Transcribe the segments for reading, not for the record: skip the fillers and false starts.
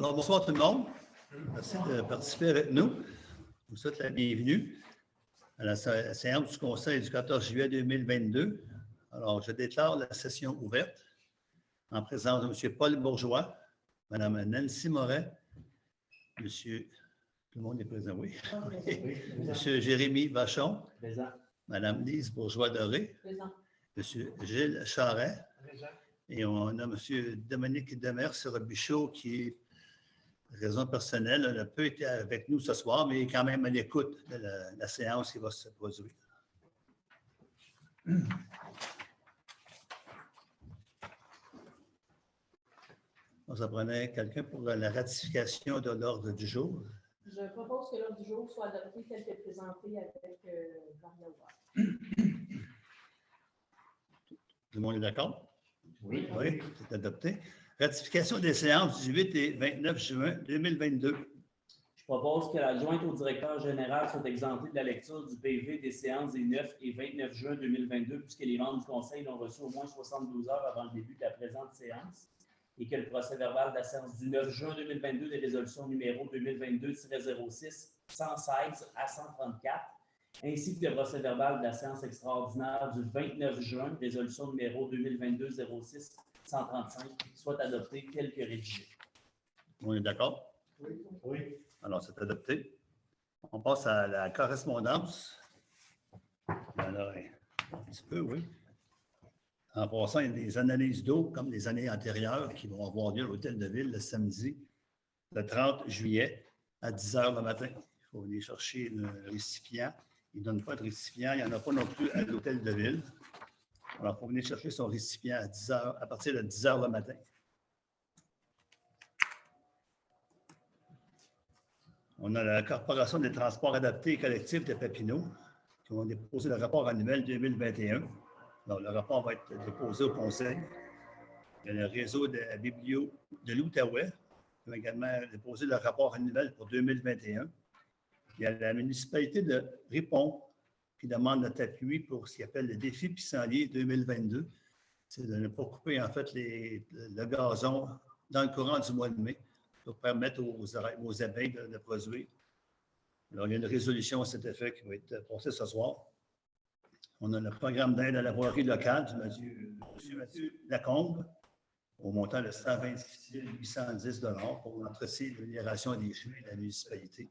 Alors, bonsoir tout le monde. Merci de participer avec nous. Je vous souhaite la bienvenue à la séance du Conseil du 14 juillet 2022. Alors, je déclare la session ouverte en présence de M. Paul Bourgeois, Mme Nancy Moret, M. Tout le monde est présent, oui. M. Jérémy Vachon, présent. Mme Lise Bourgeois-Doré, M. Gilles Charret, présent. Et on a M. Dominique Demers-Robichaud qui est raison personnelle, n'a pas été avec nous ce soir, mais est quand même à l'écoute de la séance qui va se produire. Ça prenait quelqu'un pour la ratification de l'ordre du jour. Je propose que l'ordre du jour soit adopté tel que présenté avec Maria. Tout le monde est d'accord? Oui. Oui, c'est adopté. Ratification des séances du 8 et 29 juin 2022. Je propose que l'adjointe au directeur général soit exemptée de la lecture du PV des séances des 9 et 29 juin 2022, puisque les membres du Conseil l'ont reçu au moins 72 heures avant le début de la présente séance, et que le procès-verbal de la séance du 9 juin 2022 des résolutions numéro 2022-06, 116 à 134, ainsi que le procès-verbal de la séance extraordinaire du 29 juin, résolution numéro 2022-06, 135, soit adopté tel que rédigé. On est d'accord? Oui. Oui. Alors, c'est adopté. On passe à la correspondance. Alors, un petit peu, oui. En passant, il y a des analyses d'eau, comme les années antérieures, qui vont avoir lieu à l'Hôtel de Ville le samedi, le 30 juillet, à 10 h le matin. Il faut aller chercher le récipient. Il ne donne pas de récipient. Il n'y en a pas non plus à l'Hôtel de Ville. Alors, il faut venir chercher son récipient à 10 h, à partir de 10 h le matin. On a la Corporation des transports adaptés et collectifs de Papineau qui vont déposer le rapport annuel 2021. Alors, le rapport va être déposé au Conseil. Il y a le réseau de la Biblio de l'Outaouais qui va également déposer le rapport annuel pour 2021. Il y a la municipalité de Ripon qui demande notre appui pour ce qu'il appelle le défi pissenlit 2022. C'est de ne pas couper, en fait, le gazon dans le courant du mois de mai pour permettre aux abeilles de produire. Alors, il y a une résolution à cet effet qui va être passée ce soir. On a le programme d'aide à la voirie locale du M. Mathieu Lacombe au montant de 126 810 $ pour l'entretien et l'amélioration des chemins de la municipalité.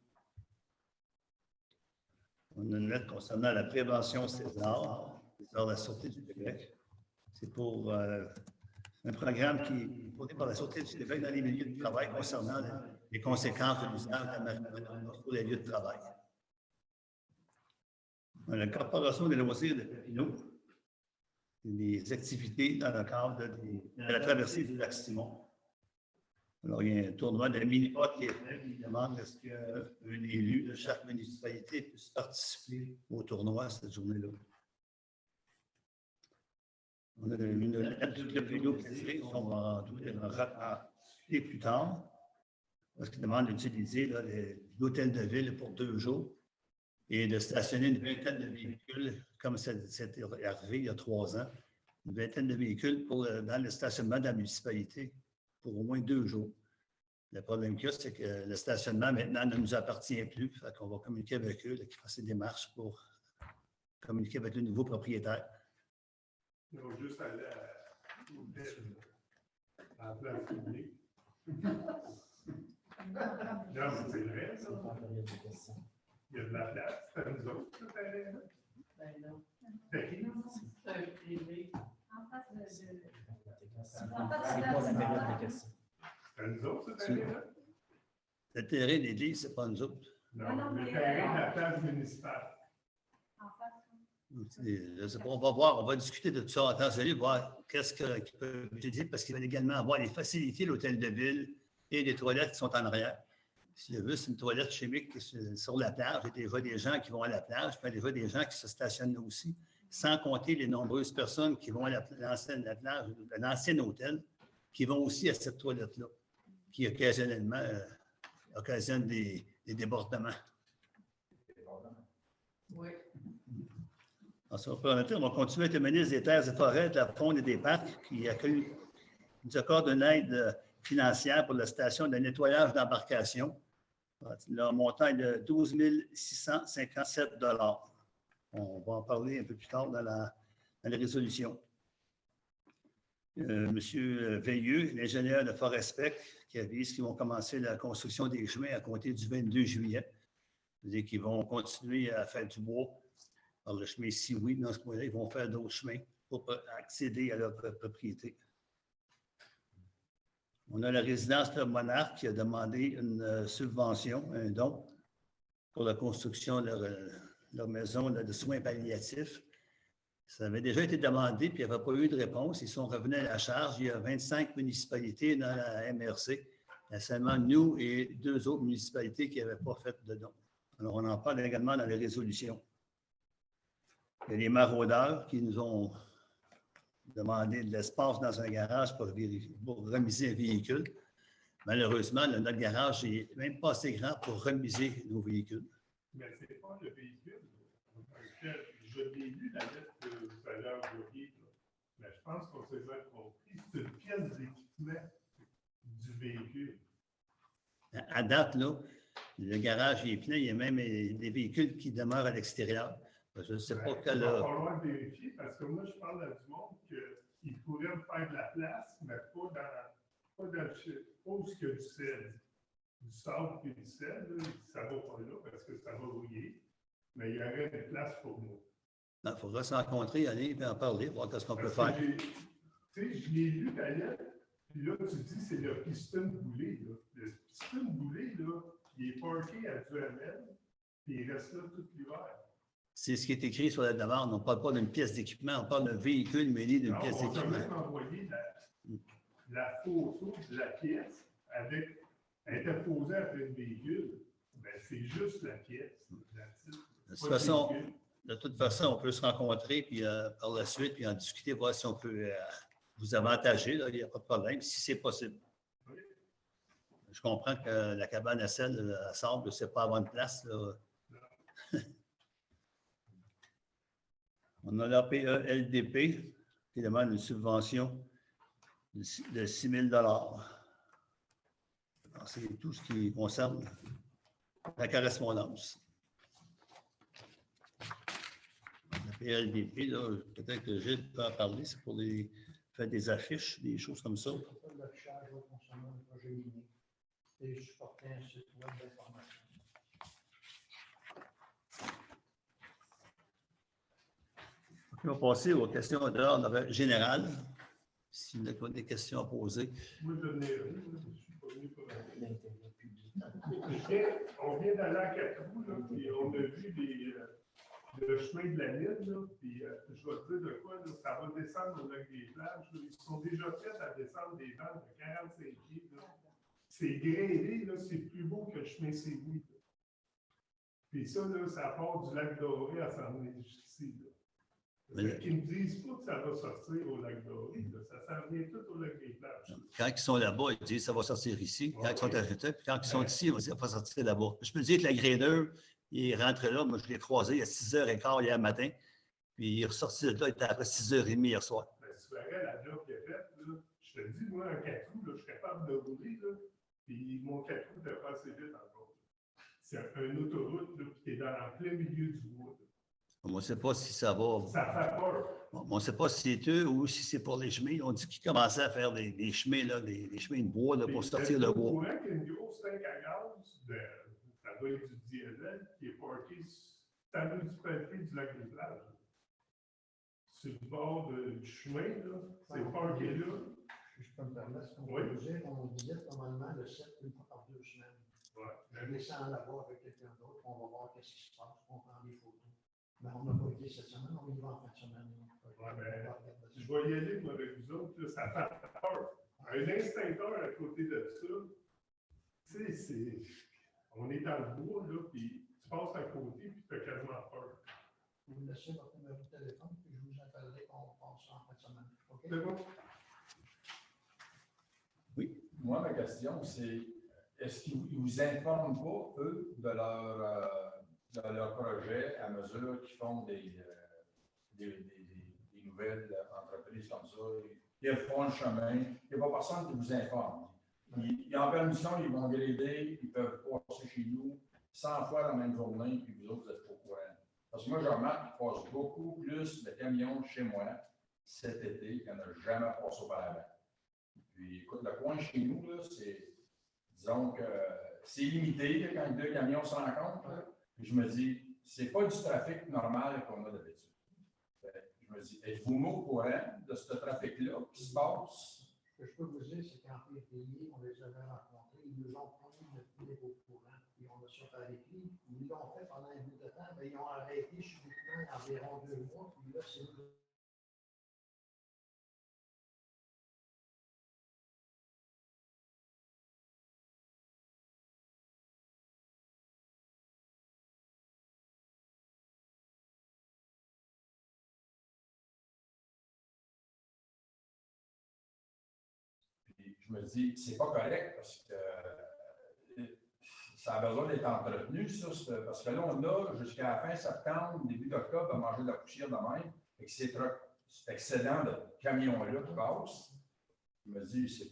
On a une lettre concernant la prévention César de la Sûreté du Québec. C'est pour un programme qui est porté par la Sûreté du Québec dans les milieux de travail concernant les conséquences de l'usage de la marijuana sur les lieux de travail. On a la Corporation des loisirs de Papineau, des activités dans le cadre de la traversée du lac Simon. Alors, il y a un tournoi de mini-pot qui est fait, qui demande est-ce qu'un élu de chaque municipalité puisse participer au tournoi cette journée-là. On a une lettre de Papineau précisée, on va en discuter plus tard, parce qu'il demande d'utiliser l'hôtel de ville pour 2 jours et de stationner une vingtaine de véhicules, comme c'était arrivé il y a 3 ans, une vingtaine de véhicules dans le stationnement de la municipalité pour au moins 2 jours. Le problème qu'il y a, c'est que le stationnement, maintenant, ne nous appartient plus. Fait qu'on va communiquer avec eux, qui fassent des démarches pour communiquer avec le nouveau propriétaire. Ils vont juste aller à la place publique. Non, mais c'est vrai, ça. Il y a de la place. C'est nous autres, ce terrain-là. Ben non. C'est qui? C'est un privé. En face de... C'est pas la période de questions. C'est nous autres, ce terrain-là? Le terrain d'église, ce n'est pas nous autres. Non, le terrain de la place municipale. En face. Je sais pas, on va voir, on va discuter de tout ça en temps sérieux, voir qu'est-ce qu'ils peuvent utiliser, parce qu'il va également avoir les facilités, l'hôtel de ville et les toilettes qui sont en arrière. Si le veut, c'est une toilette chimique sur la plage. Il y a déjà des gens qui vont à la plage, puis il y a déjà des gens qui se stationnent là aussi, sans compter les nombreuses personnes qui vont à l'ancien hôtel, qui vont aussi à cette toilette-là, qui occasionnellement occasionne des débordements. Oui. On va continuer avec le ministre des Terres et Forêts, de la Faune et des Parcs, qui nous accorde une aide financière pour la station de nettoyage d'embarcation. Le montant est de 12 657 $. On va en parler un peu plus tard dans la résolution. Monsieur Veilleux, l'ingénieur de Forespec, qui avise qu'ils vont commencer la construction des chemins à compter du 22 juillet. C'est-à-dire qu'ils vont continuer à faire du bois par le chemin Sioui. Dans ce coin-là, ils vont faire d'autres chemins pour accéder à leur propriété. On a la résidence de Monarque qui a demandé une subvention, un don, pour la construction de leur maison de soins palliatifs. Ça avait déjà été demandé, puis il n'y avait pas eu de réponse. Ils sont revenus à la charge. Il y a 25 municipalités dans la MRC. Il y a seulement nous et 2 autres municipalités qui n'avaient pas fait de don. Alors, on en parle également dans les résolutions. Il y a les maraudeurs qui nous ont demandé de l'espace dans un garage pour remiser un véhicule. Malheureusement, notre garage n'est même pas assez grand pour remiser nos véhicules. Mais ce n'est pas le véhicule. Je l'ai lu, la lettre que vous allez envoyer, mais je pense qu'on s'est bien compris. C'est une pièce d'équipement du véhicule. À date, là, le garage est plein. Il y a même des véhicules qui demeurent à l'extérieur. Je ne sais pas quel... Il va falloir vérifier parce que moi, je parle à du monde qu'il pourrait me faire de la place, mais pas où il y a du sel. Du sable et du sel, là, ça ne va pas là parce que ça va rouiller. Mais il y aurait une place pour moi. Il faudra se rencontrer, aller et en parler, voir ce qu'on peut faire. Tu sais, je l'ai lu d'ailleurs, puis là, tu dis c'est le piston boulé. Là. Le piston boulé, là, il est parké à Duhamel, puis il reste là tout l'hiver. C'est ce qui est écrit sur la demande. On ne parle pas d'une pièce d'équipement, on parle d'un véhicule mêlé d'une pièce d'équipement. On t'a même envoyé la photo de la pièce avec interposée après le véhicule. Ben, c'est juste la pièce. De toute façon, on peut se rencontrer puis, par la suite puis en discuter, voir si on peut vous avantager. Là, il n'y a pas de problème, si c'est possible. Oui. Je comprends que la cabane à sel, à sable, ce n'est pas à bonne place. Là. On a l'APE-LDP qui demande une subvention de 6 000 $. C'est tout ce qui concerne la correspondance. LDP, peut-être que Gilles peut en parler, c'est pour faire des affiches, des choses comme ça. L'affichage va concerner le projet minier et je supportais un site web d'information. On va passer aux questions d'ordre général. S'il y a des questions à poser. Moi, je n'ai rien, je ne suis pas venu pour l'intérêt public. On vient d'aller à Catrou, puis on a vu le chemin de la Lille, là, puis je vais te dire de quoi, là, ça va descendre au lac des Plages. Là. Ils sont déjà prêts à descendre des bandes de 45 pieds. C'est grévé, c'est plus beau que le chemin Sioui. Puis ça, là, ça part du lac Doré à s'en venir jusqu'ici. Ils ne me disent pas que ça va sortir au lac Doré, ça s'en vient tout au lac des Plages. Quand ils sont là-bas, ils disent que ça va sortir ici. Quand ils sont arrêtés, puis quand ils sont ici, ils vont dire que ça va sortir là-bas. Je peux dire que la graineur, il est rentré là, moi je l'ai croisé à 6h15 hier matin, puis il est ressorti de là, il était après 6h30 hier soir. Ben, tu verrais la job qu'il a faite, je te dis, moi, un 4 roues, je suis capable de rouler, puis mon 4 roues ne pas assez vite encore. C'est une autoroute, puis tu es dans plein milieu du bois. On ne sait pas si ça va. Ça fait peur. On ne sait pas si c'est eux ou si c'est pour les chemins. On dit qu'ils commençaient à faire des chemins, là, des chemins de bois là, pour sortir le bois. On pourrait qu'il y ait une grosse tank à gaz, ça doit être du diesel, qui est parké dans le municipalité du lac des Plages. Sur le bord du chemin, c'est parké là. Je peux me permettre, Oui. on visite normalement le site une fois par 2 semaines. Ouais. Je descends là-bas avec quelqu'un d'autre, on va voir qu'est-ce qui se passe, on prend des photos. Mais on n'a pas été cette semaine, on y va en fin de semaine. Ouais, ben, je vais y aller moi, avec vous autres, ça fait peur. Un instincteur à côté de ça, tu sais, on est dans le bois, là, puis tu passes à côté, puis tu as quasiment peur. Vous me laissez votre numéro de téléphone, puis je vous appellerai quand on passe en fin de semaine. Okay? C'est bon? Oui. Moi, ma question, c'est est-ce qu'ils ne vous informent pas, eux, de leur projet à mesure qu'ils font des nouvelles entreprises comme ça? Ils font le chemin. Il n'y a pas personne qui vous informe. Ils en permission, ils vont grader, ils peuvent passer chez nous 100 fois la même journée, puis vous autres, vous êtes pas au courant. Parce que moi, je remarque qu'il passe beaucoup plus de camions chez moi cet été qu'il n'y en a jamais passé auparavant. Puis, écoute, le coin chez nous, là, c'est, disons que c'est limité là, quand deux camions se rencontrent. Là. Puis je me dis, c'est pas du trafic normal qu'on a d'habitude. Je me dis, êtes-vous au courant de ce trafic-là qui se passe? Ce que je peux vous dire, c'est qu'en février, on les avait rencontrés, ils nous ont promis de tenir au courant, puis on a ça avec lui. Ils l'ont fait pendant un bout de temps, mais ils ont arrêté subitement environ 2 mois, puis là, c'est nous. Puis je me dis, c'est pas correct parce que ça a besoin d'être entretenu, ça, parce que là, on a jusqu'à la fin septembre, début d'octobre, à manger de la poussière de même, et que cet excédent de camions-là qui passe, je me dis, c'est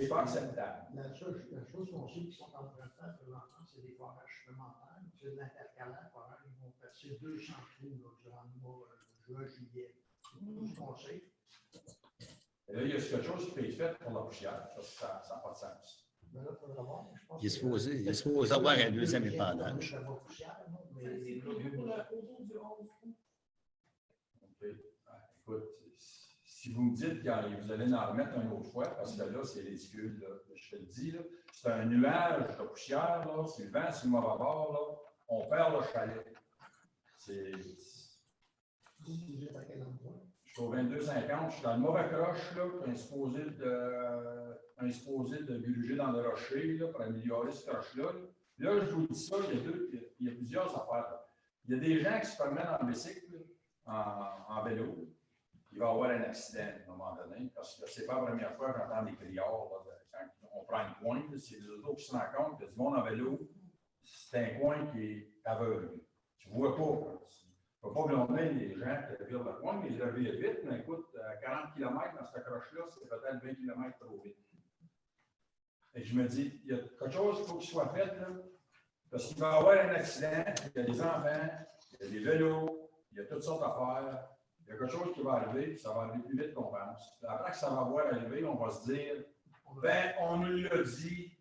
pas acceptable. La chose qu'on sait qu'ils sont en train de faire présentement, c'est des forages supplémentaires, c'est de l'intercalaire forage, ils vont passer 200 trous là, durant le mois juin-juillet. C'est tout ce qu'on sait. Et là, il y a quelque chose qui peut être fait pour la poussière, ça n'a pas de sens. Ben là, faudra voir, je pense Il est supposé avoir un deuxième épandage. Ça va poussière, non, mais C'est prévu pour le autour du 11 août. OK. Écoute, si vous me dites que vous allez en remettre une autre fois, parce que là, c'est ridicule, là, je te le dis, là, c'est un nuage de poussière, là, c'est le vent, c'est le mauvais bord, là, on perd le chalet. vous êtes à quel endroit? Je suis au 22,50, je suis dans le mauvais croche, là, puis un supposé de gruger dans le rocher, là, pour améliorer ce croche-là. Là, je vous dis ça, il y a plusieurs affaires. Là. Il y a des gens qui se promènent en bicycle, en vélo. Il va y avoir un accident à un moment donné, parce que ce n'est pas la première fois que j'entends des criards, là, quand on prend une coin, c'est des autos qui se rendent compte que du monde en vélo, c'est un coin qui est aveugle. Tu ne vois pas. Il ne faut pas blâmer les gens qui virent le coin, mais ils le virent vite. Mais écoute, à 40 km dans cette croche-là, c'est peut-être 20 km trop vite. Et je me dis, il y a quelque chose qu'il faut qu'il soit fait, là, parce qu'il va y avoir un accident, il y a des enfants, il y a des vélos, il y a toutes sortes d'affaires. Il y a quelque chose qui va arriver, puis ça va arriver plus vite qu'on pense. Après que ça va voir arriver, on va se dire, ben, on nous l'a dit,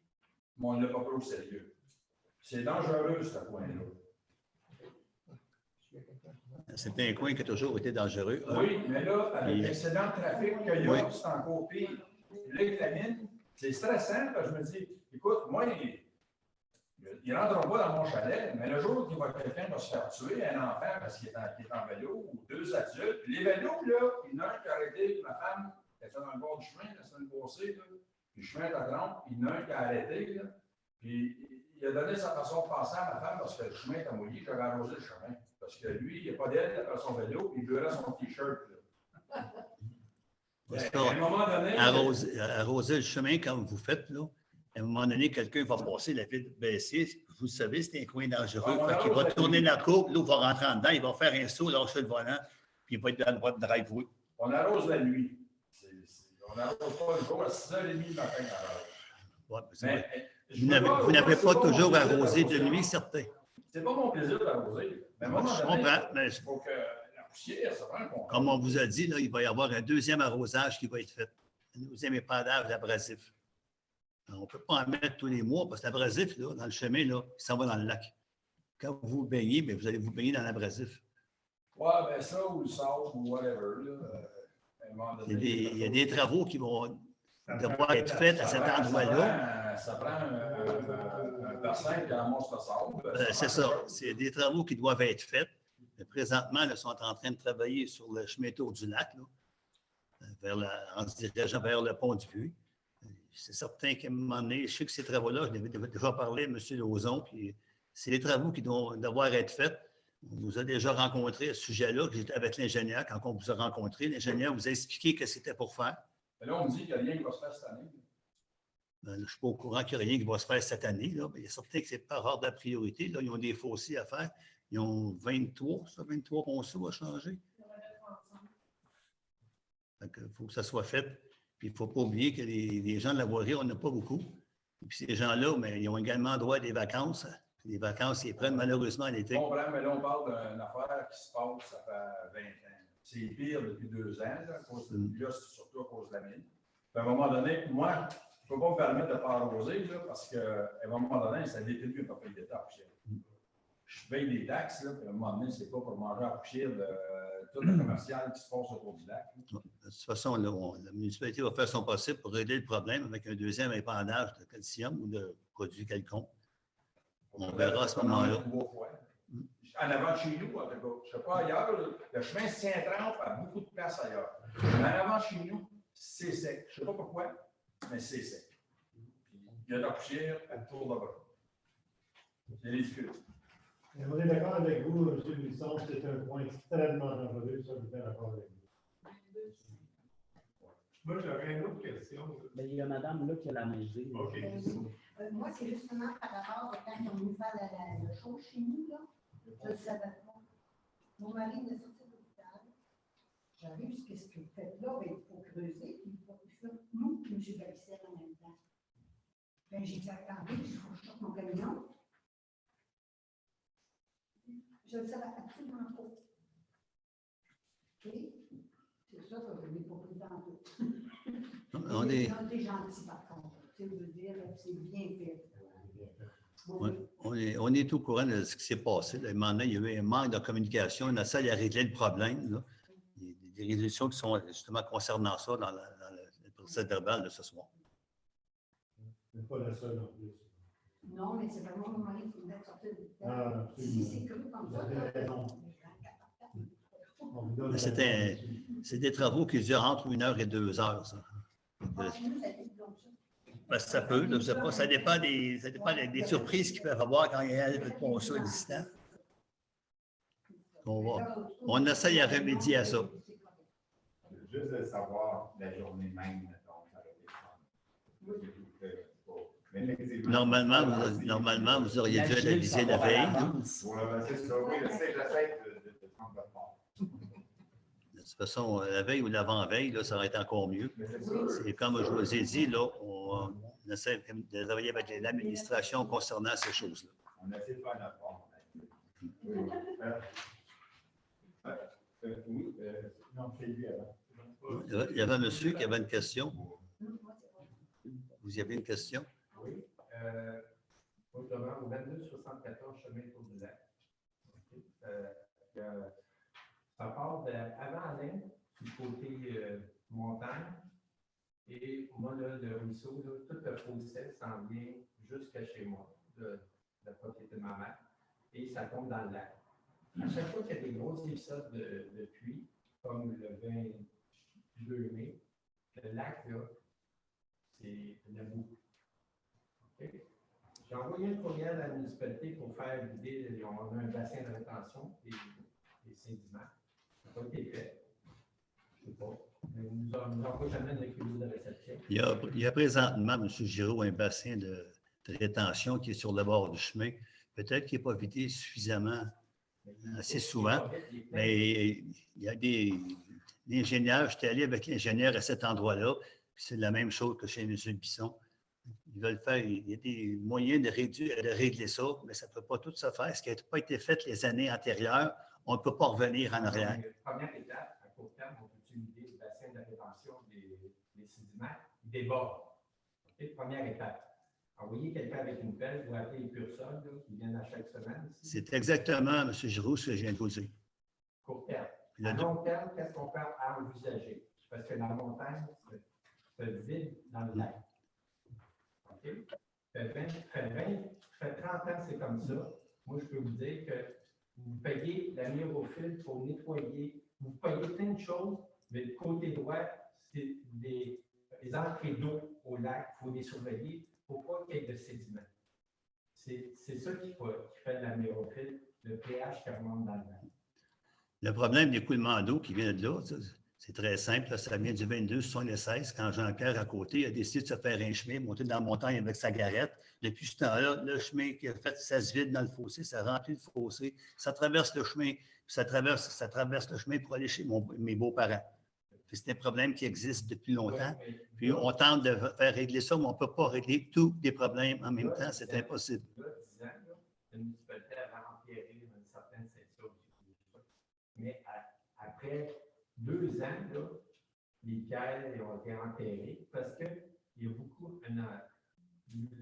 mais on ne l'a pas pris au sérieux. C'est dangereux, ce coin-là. C'est un coin qui a toujours été dangereux. Oui, mais là, avec l'excédent de trafic qu'il y a, Oui. c'est encore pire. Là, avec la mine, c'est stressant, parce que je me dis, écoute, moi, ils ne rentreront pas dans mon chalet, mais le jour où quelqu'un va se faire tuer, un enfant parce qu'il est en vélo, ou deux adultes, les vélos, là, il y en a un qui a arrêté, ma femme était dans le bord du chemin la semaine passée, là, puis le chemin est à trempe, il y en a un qui a arrêté, là, puis il a donné sa façon de passer à ma femme parce que le chemin était mouillé, j'avais arrosé le chemin. Parce que lui, il n'y a pas d'aide après son vélo, puis il beurrait son T-shirt. À un moment donné. Arroser le chemin comme vous faites, là. À un moment donné, quelqu'un va passer la vitre baissée. Vous savez, c'est un coin dangereux. Il va tourner la courbe, l'eau va rentrer en dedans, il va faire un saut, lâcher le volant, puis il va être dans le droit de driveway. On arrose la nuit. On n'arrose pas le jour à 6h30 le matin. Ouais, Mais, vous n'avez pas toujours arrosé de nuit, certain. C'est pas mon plaisir d'arroser. Mais Moi, je comprends. Mais il faut que la poussière, ça prend un contrôle. comme on vous a dit, là, il va y avoir un deuxième arrosage qui va être fait. Un deuxième épandage d'abrasif. On ne peut pas en mettre tous les mois parce que l'abrasif, là, dans le chemin, là, il s'en va dans le lac. Quand vous vous baignez, bien, vous allez vous baigner dans l'abrasif. Ouais, ben ça, ou le sable, ou whatever. Là, à un moment donné, Il y a des travaux qui vont devoir être faits à cet endroit-là. Ça prend un bassin qui ramasse le sable. C'est ça. C'est des travaux qui doivent être faits. Mais présentement, ils sont en train de travailler sur le chemin autour du lac, là, en se dirigeant vers le pont du Puy. C'est certain qu'à un moment donné, je sais que ces travaux-là, je l'avais déjà parlé à M. Lauzon, puis c'est des travaux qui doivent devoir être faits. On vous a déjà rencontré à ce sujet-là, que j'étais avec l'ingénieur. Quand on vous a rencontré, l'ingénieur vous a expliqué que c'était pour faire. Mais là, on me dit qu'il n'y a rien qui va se faire cette année. Ben, je ne suis pas au courant qu'il n'y a rien qui va se faire cette année. Là. Il y a certain que ce n'est pas hors de la priorité. Là. Ils ont des fossés à faire. Ils ont 23 ponceaux à changer. Il faut que ça soit fait. Puis il ne faut pas oublier que les gens de la voirie, on n'a pas beaucoup. Et puis ces gens-là, mais ils ont également droit à des vacances. Les vacances, ils prennent malheureusement l'été. Bon, mais là, on parle d'une affaire qui se passe, ça fait 20 ans. C'est pire depuis 2 ans, là, c'est surtout à cause de la mine. Puis à un moment donné, moi, je ne peux pas me permettre de ne pas arroser, là, parce qu'à un moment donné, ça détruit un propriétaire à Pouchière. Je paye des taxes, là, puis à un moment donné, c'est pas pour manger à Pouchière tout le commercial qui se passe autour du lac. De toute façon, là, la municipalité va faire son possible pour régler le problème avec un deuxième épandage de calcium ou de produit quelconque. On verra à ce moment-là. En avant de chez nous, en tout cas. Je ne sais pas ailleurs, le chemin Saint-Trempe a beaucoup de place ailleurs. Mais en avant de chez nous, c'est sec. Je ne sais pas pourquoi, mais c'est sec. Puis, il y a de la poussière à tour de bras. C'est ridicule. On est d'accord avec vous, M. Buisson, c'est un point extrêmement dangereux, ça, vous êtes d'accord avec vous. Moi, j'aurais une autre question. Ben, il y a madame là qui a la main levée. OK. Moi, c'est justement par rapport à quand ils ont voulu faire le show chez nous, là. Je ne le savais pas. Mon mari me sorti de l'hôpital. J'arrive jusqu'à ce que vous faites là, ben, il faut creuser, puis il faut faire nous, puis M. Balissère en même temps. Ben, j'ai dit, attendez, il faut que je sorte mon camion. Je ne le savais absolument pas. OK? C'est ça que je n'ai pas pris tantôt. On est, On est gentil, par contre. Tu veux dire, c'est bien fait. on est au courant de ce qui s'est passé. Là, maintenant, il y a eu un manque de communication. On essaie de régler le problème. Là. Il y a des résolutions qui sont justement concernant ça dans le procès verbal de ce soir. C'est pas la seule en plus. Non, mais c'est vraiment mon mari qui voulait sortir de l'hôpital. Ah, Si c'est cru comme vous ça, avez raison. On vous donne C'est des travaux qui durent entre 1 heure et 2 heures. Ça, nous, ça a été comme ça. ben, ça peut, là, je ne sais pas. Ça dépend des surprises qu'ils peuvent avoir quand il y a un ponceau existant. On essaye à remédier à ça. Juste de savoir la journée même, mettons, ça aurait été fun. Mais effectivement, Normalement, vous auriez dû être avisé la veille. ouais, ben, c'est ça. Oui, j'essaie de prendre le part. De toute façon, la veille ou l'avant-veille, là, ça aurait été encore mieux. Mais c'est ça. C'est comme je vous ai dit, là, on essaie de travailler avec l'administration concernant ces choses-là. On essaie de faire notre part. Oui, non, c'est lui avant. Il y avait un monsieur qui avait une question. Vous y avez une question? Oui. Moi, je demeure au 2274 chemin autour du lac. Ça part d'avant Alain, du côté montagne. Et moi, là, le ruisseau, là, tout le fossé s'en vient jusqu'à chez moi, de la propriété de ma mère. Et ça tombe dans le lac. À chaque fois qu'il y a des gros épisodes de pluie, comme le 22 mai, le lac, là, c'est la boue. Okay. J'ai envoyé un courriel à la municipalité pour faire vider. On a un bassin de rétention des sédiments. Ça n'a pas été fait. Je ne sais pas. Mais nous n'avons jamais de kilo de réception. Il y a présentement, M. Giraud, un bassin de rétention qui est sur le bord du chemin. Peut-être qu'il n'est pas vidé suffisamment, assez souvent. Mais il y a l'ingénieur, j'étais allé avec l'ingénieur à cet endroit-là. C'est la même chose que chez M. Bisson. Ils veulent faire, il y a des moyens de régler ça, mais ça ne peut pas tout se faire. Ce qui n'a pas été fait les années antérieures, on ne peut pas revenir en arrière. Première étape, à court terme, on peut utiliser le bassin de rétention des sédiments, des bords. Okay? Première étape. Envoyer quelqu'un avec une pelle ou appeler les purs sols qui viennent à chaque semaine. C'est exactement, M. Giroux, ce que je viens de vous dire. Court terme. À long terme, qu'est-ce qu'on peut envisager? Parce que la montagne se vide dans le lac. OK? Ça fait 30 ans que c'est comme ça. Moi, je peux vous dire que vous payez la myrophile pour nettoyer. Vous payez plein de choses, mais le côté droit, c'est des entrées d'eau au lac. Il faut les surveiller pour pas qu'il y ait de sédiments. C'est ça qui fait la myrophile, le pH qui remonte dans le lac. Le problème des coulements d'eau qui vient de là, c'est très simple. Ça vient du 22-76, quand Jean-Pierre, à côté, a décidé de se faire un chemin, monter dans la montagne avec sa garette. Depuis ce temps-là, le chemin qui a fait, ça se vide dans le fossé, ça remplit le fossé, ça traverse le chemin, ça traverse le chemin pour aller chez mes beaux-parents. Puis c'est un problème qui existe depuis longtemps. Ouais, Puis on tente de faire régler ça, mais on ne peut pas régler tous les problèmes en même temps. C'est impossible. Là, 10 ans, là, la municipalité avait empiré une certaine ceinture. Mais après 2 ans, là, les cailles ont été enterrées parce qu'il y a beaucoup.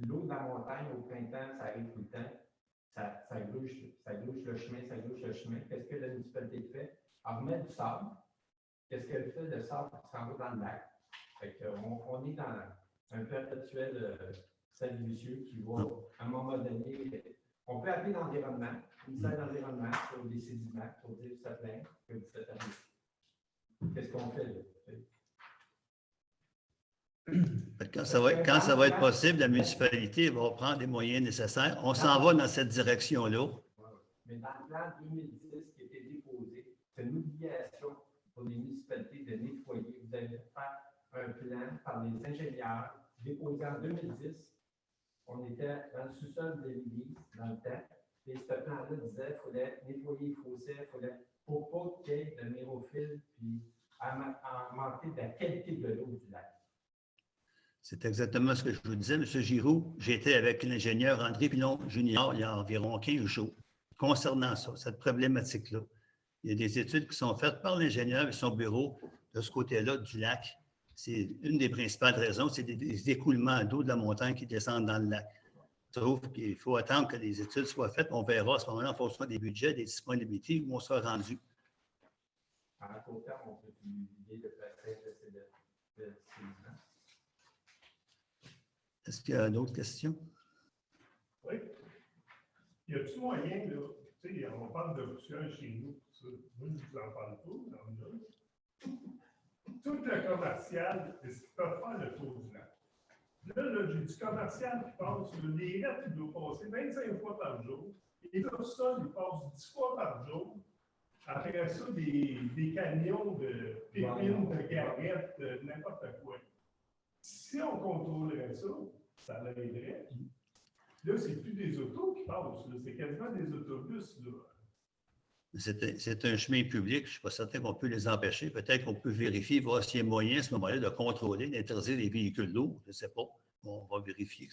L'eau de la montagne au printemps, ça arrive tout le temps. Ça grouche le chemin, ça grouche le chemin. Qu'est-ce que la municipalité fait? Elle remet du sable. Qu'est-ce qu'elle fait? Le sable s'en va dans le lac. Fait on est dans un perpétuel cercle vicieux qui va, à un moment donné, on peut appeler l'environnement, le ministère de l'Environnement, pour des sédiments, pour dire ça plaint, que vous faites arriver. Qu'est-ce qu'on fait là? Quand ça va être possible, la municipalité va prendre les moyens nécessaires. On s'en va dans cette direction-là. Mais dans le plan 2010 qui a été déposé, c'est une obligation pour les municipalités de nettoyer. Vous allez faire un plan par les ingénieurs déposé en 2010. On était dans le sous-sol de l'église dans le temps. Et ce plan-là disait qu'il fallait nettoyer les fossés, pour pas qu'il y ait de mérophiles, puis augmenter de la qualité de l'eau du lac. C'est exactement ce que je vous disais, M. Giroux. J'étais avec l'ingénieur André Pilon Junior il y a environ 15 jours concernant ça, cette problématique-là. Il y a des études qui sont faites par l'ingénieur et son bureau de ce côté-là du lac. C'est une des principales raisons, c'est des écoulements d'eau de la montagne qui descendent dans le lac. Sauf qu'il faut attendre que les études soient faites. On verra à ce moment-là en fonction des budgets, des disponibilités, où on sera rendu. À court terme, on peut utiliser le bassin de sédiments. Est-ce qu'il y a d'autres questions? Oui. Y a-t-il moyen, là, tu sais, on parle de poussière chez nous, ça. Moi, je ne vous en parle pas, tout le commercial, est-ce qu'ils peuvent faire le tour du lac? Là, j'ai du commercial qui passe, les lettres, il doit passer 25 fois par jour, et tout ça, il passe 10 fois par jour. Après ça, des camions de pépines, de garrettes, de n'importe quoi. Si on contrôlerait ça, ça l'aiderait. Là, c'est plus des autos qui passent, c'est quasiment des autobus. C'est un chemin public. Je ne suis pas certain qu'on peut les empêcher. Peut-être qu'on peut vérifier, voir s'il y a moyen à ce moment-là de contrôler, d'interdire les véhicules lourds. Je ne sais pas. On va vérifier.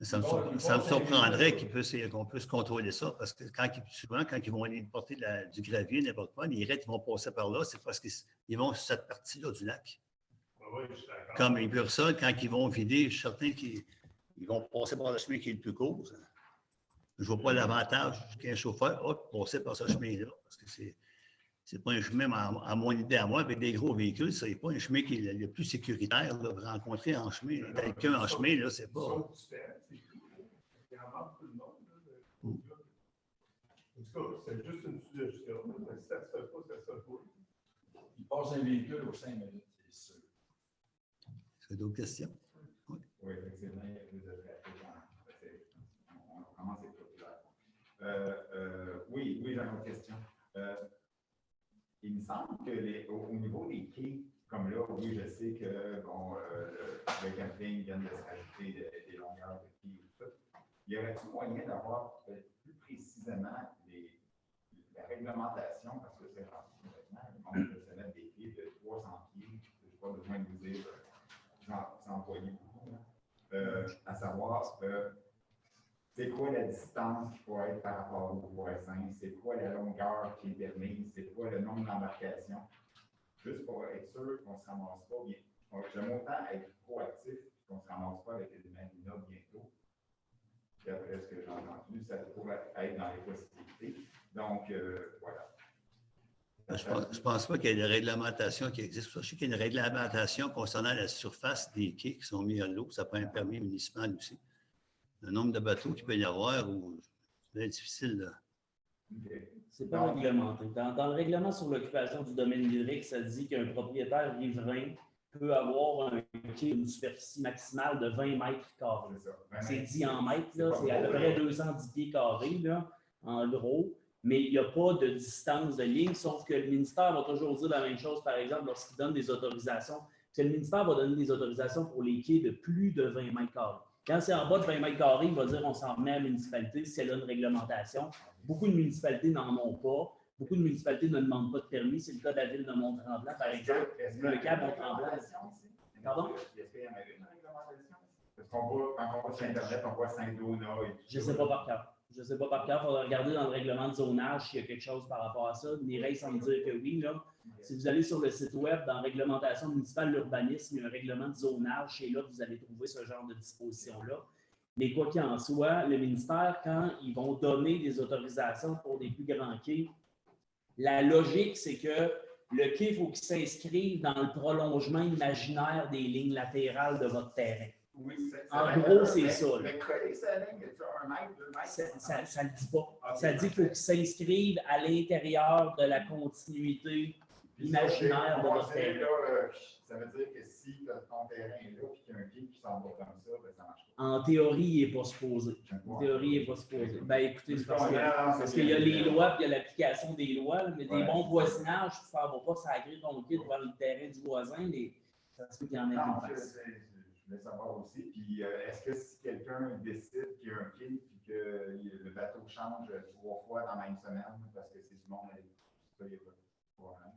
Ça me surprendrait qu'on puisse contrôler ça, parce que souvent, quand ils vont aller porter du gravier, n'importe quoi, les rêtes vont passer par là, c'est parce qu'ils vont sur cette partie-là du lac. Oui, je suis d'accord. Comme les Bursols, quand ils vont vider, je suis certain qu'ils vont passer par le chemin qui est le plus court. Je ne vois pas l'avantage qu'un chauffeur passer par ce chemin-là, parce que c'est pas un chemin, à mon idée à moi, avec des gros véhicules, ce n'est pas un chemin qui est le plus sécuritaire. Là, rencontrer en chemin, quelqu'un en chemin, là, c'est pas. Il en manque tout le monde. En tout cas, c'est juste une suggestion. Mais si ça ne se fait pas, ça ne se fait pas. Il passe un véhicule aux 5 minutes, c'est sûr. Est-ce qu'il y a d'autres questions? Oui, effectivement, il y a plus de trafic. On commence à être populaire. Oui, j'ai une question. Il me semble que au niveau des quais, comme là, oui, je sais que bon, le camping vient de se rajouter des longueurs de quais et tout ça. Y aurait-il moyen d'avoir plus précisément la réglementation, parce que c'est rendu maintenant, le monde peut se mettre des quais de 300 pieds, je n'ai pas besoin de vous dire, j'en employé beaucoup, à savoir c'est quoi la distance qu'il faut être par rapport au voisin, c'est quoi la longueur qui est permise, c'est quoi le nombre d'embarcations, juste pour être sûr qu'on ne se ramasse pas bien. J'aime autant être proactif qu'on ne se ramasse pas avec une marina bientôt. Puis après ce que j'ai entendu, ça pourrait être dans les possibilités. Donc, voilà. Je ne pense pas qu'il y ait de réglementation qui existe. Je sais qu'il y a une réglementation concernant la surface des quais qui sont mis à l'eau. Ça prend un permis municipal aussi. Le nombre de bateaux qu'il peut y avoir, c'est bien difficile. Là. C'est pas réglementé. Dans le règlement sur l'occupation du domaine hydrique, ça dit qu'un propriétaire riverain peut avoir un quai d'une superficie maximale de 20 mètres carrés. C'est dit en mètres, c'est à peu près 210 pieds carrés, là, en gros. Mais il n'y a pas de distance de ligne, sauf que le ministère va toujours dire la même chose, par exemple, lorsqu'il donne des autorisations. Le ministère va donner des autorisations pour les quais de plus de 20 mètres carrés. Quand c'est en bas de 20 mètres carrés, il va dire on s'en remet à la municipalité si elle a une réglementation. Beaucoup de municipalités n'en ont pas. Beaucoup de municipalités ne demandent pas de permis. C'est le cas de la ville de Mont-Tremblant, par exemple. Le cas Mont-Tremblant. Pardon? Est-ce qu'il y en a une réglementation? Parce qu'on voit, quand on va sur Internet, on voit Saint-Dona et tout. Je ne sais pas par cœur. Je ne sais pas par cœur. Il faudra regarder dans le règlement de zonage s'il y a quelque chose par rapport à ça. Mireille semble dire que oui. Là. Si vous allez sur le site web, dans Réglementation municipale, l'urbanisme, il y a un règlement de zonage. C'est là que vous allez trouver ce genre de disposition-là. Mais quoi qu'il en soit, le ministère, quand ils vont donner des autorisations pour des plus grands quais, la logique, c'est que le quai, il faut qu'il s'inscrive dans le prolongement imaginaire des lignes latérales de votre terrain. Oui, En gros, c'est ça. Mais coller sa ligne, tu as 1 mètre, 2 mètres? Ça ne le dit pas. Ça dit qu'il faut qu'il s'inscrive à l'intérieur de la continuité imaginaire de votre terrain. Ça veut dire que si ton terrain est là et qu'il y a un quai qui s'en va comme ça, ben, ça marche pas. En théorie, il n'est pas supposé. En théorie, il n'est pas supposé. Ben, écoutez, c'est parce qu'il y a les lois et il y a l'application des lois, mais des bons voisinages, tu ne vas pas sacrer ton quai devant le terrain du voisin, mais ça se peut qu'il y en ait Non, une face. je voulais savoir aussi. Puis, est-ce que si quelqu'un décide qu'il y a un quai et que le bateau change 3 fois dans la même semaine parce que c'est du monde avec ça, il n'y a pas de problème.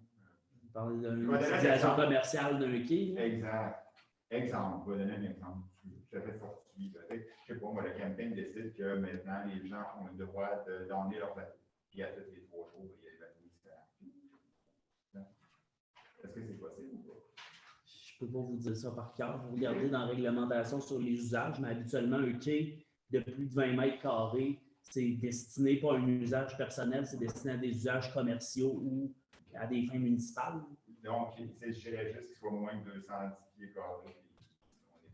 On parle d'une utilisation commerciale d'un quai. Exact. Exemple, je vais donner un exemple tout à fait fortuit. Je ne sais pas, moi, le camping décide que maintenant, les gens ont le droit d'emmener leur bateau. Puis à tous les 3 jours, il y a des bateaux différents. Est-ce que c'est possible ou pas? Je ne peux pas vous dire ça par cœur. Vous regardez dans la réglementation sur les usages, mais habituellement, un quai de plus de 20 mètres carrés, c'est destiné pas à un usage personnel, c'est destiné à des usages commerciaux ou à des fins municipales. Donc, je dirais juste qu'il soit moins de 210 pieds carrés.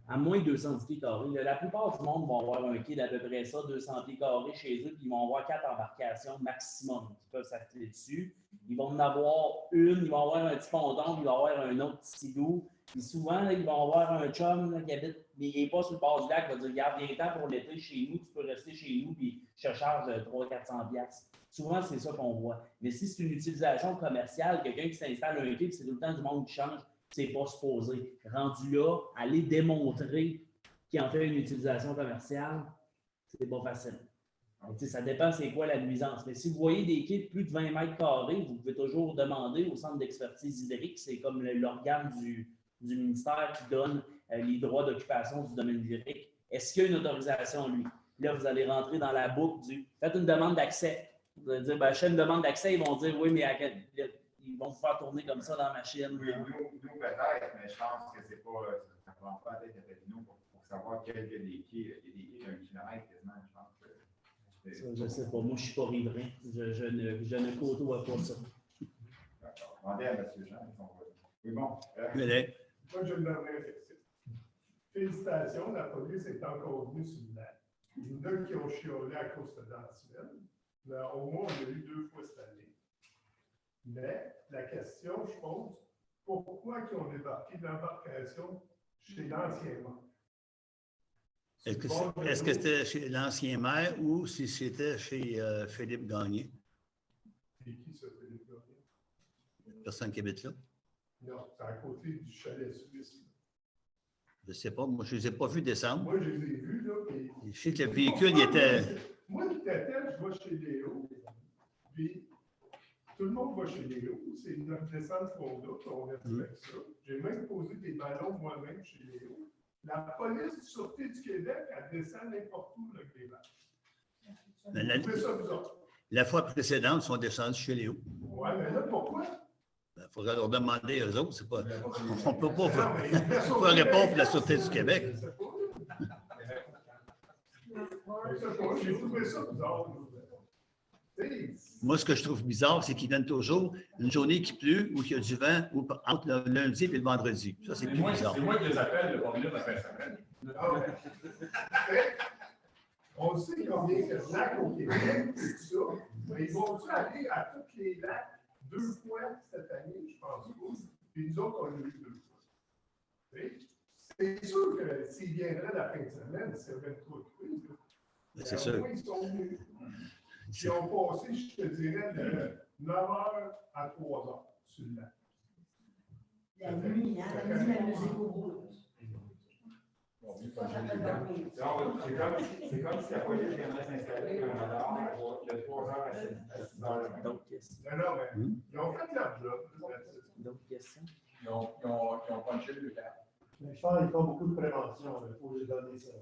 À moins de 210 pieds carrés. La plupart du monde vont avoir un quai d'à peu près ça, 200 pieds carrés chez eux, puis ils vont avoir 4 embarcations maximum qui peuvent s'atteler dessus. Ils vont en avoir une, ils vont avoir un petit ponton, puis ils vont avoir un autre petit silo. Puis souvent, là, ils vont avoir un chum là, qui habite, mais il n'est pas sur le bord du lac, il va dire regarde, viens-t'en pour l'été chez nous, tu peux rester chez nous, puis je te charge 300-400$. Souvent, c'est ça qu'on voit. Mais si c'est une utilisation commerciale, quelqu'un qui s'installe un quai, puis c'est tout le temps du monde qui change, c'est pas supposé. Rendu là, aller démontrer qu'il en fait une utilisation commerciale, c'est pas facile. Donc, ça dépend c'est quoi la nuisance. Mais si vous voyez des quais de plus de 20 mètres carrés, vous pouvez toujours demander au centre d'expertise hydrique, c'est comme l'organe du ministère qui donne les droits d'occupation du domaine hydrique. Est-ce qu'il y a une autorisation, lui? Là, vous allez rentrer dans la boucle du faites une demande d'accès. Vous allez dire, ben, je fais une demande d'accès, ils vont dire oui, mais ils vont vous faire tourner comme ça dans la machine. Nous peut-être, mais je pense que c'est pas, ça ne prend pas la tête à nous pour savoir quel y a des quais. Il y a des quais d'1 kilomètre quasiment, je pense. Ça, je ne sais pas. Moi, je ne suis pas riverain. Je ne côtoie pas ça. D'accord. Demandez à M. Jean. Oui, bon. Moi, je me donnerais félicitations, la police est encore venue sur le lac. Il y en a qui ont chiolé à cause de l'ancienne, mais au moins, on l'a eu 2 fois cette année. Mais la question, je pose, pourquoi ils ont débarqué de l'embarcation chez l'ancien maire? Est-ce que c'était chez l'ancien maire ou si c'était chez Philippe Gagné? C'est qui ça, Philippe Gagné? Personne qui habite là? Non, c'est à côté du chalet suisse. Je ne sais pas. Moi, je ne les ai pas vus descendre. Moi, je les ai vus, là. Je sais que le véhicule, il était. Moi, qui t'appelle, je vais chez Léo. Puis, tout le monde va chez Léo. C'est notre descente qu'on a, on respecte ça. J'ai même posé des ballons moi-même chez Léo. La police de sûreté du Québec, elle descend n'importe où avec les balles. La fois précédente, ils sont descendus chez Léo. Oui, mais là, pourquoi? Il faudrait leur demander aux autres. Pas, on ne peut pas répondre pour la Sûreté du Québec. J'ai trouvé ça bizarre. Moi, ce que je trouve bizarre, c'est qu'ils viennent toujours une journée qui pleut ou qu'il y a du vent ou entre le lundi et le vendredi. Ça, c'est plus bizarre. C'est moi qui les appelle, le problème m'appelle ça. On sait combien il y a de lacs au Québec, tout ça. Mais ils vont-tu aller à tous les lacs 2 fois cette année, je pense pas. Puis nous autres, on l'a eu 2 fois. C'est sûr que s'ils viendraient la fin de semaine, c'est 23 de quiz. C'est sûr. Ils sont venus. Ils ont passé, je te dirais, de 9h à 3h sur le lac. La nuit, hein, la nuit, la musique au bout. On vient Ça, pas ça de fait les dents. dormir. C'est comme si la police viendrait s'installer un radar, il y a 3 heures à 6 heures. D'autres questions? Non, mais ils ont fait leur job. D'autres questions? Ils ont punché le cap. Mais je pense qu'ils font beaucoup de prévention, il faut les donner ça.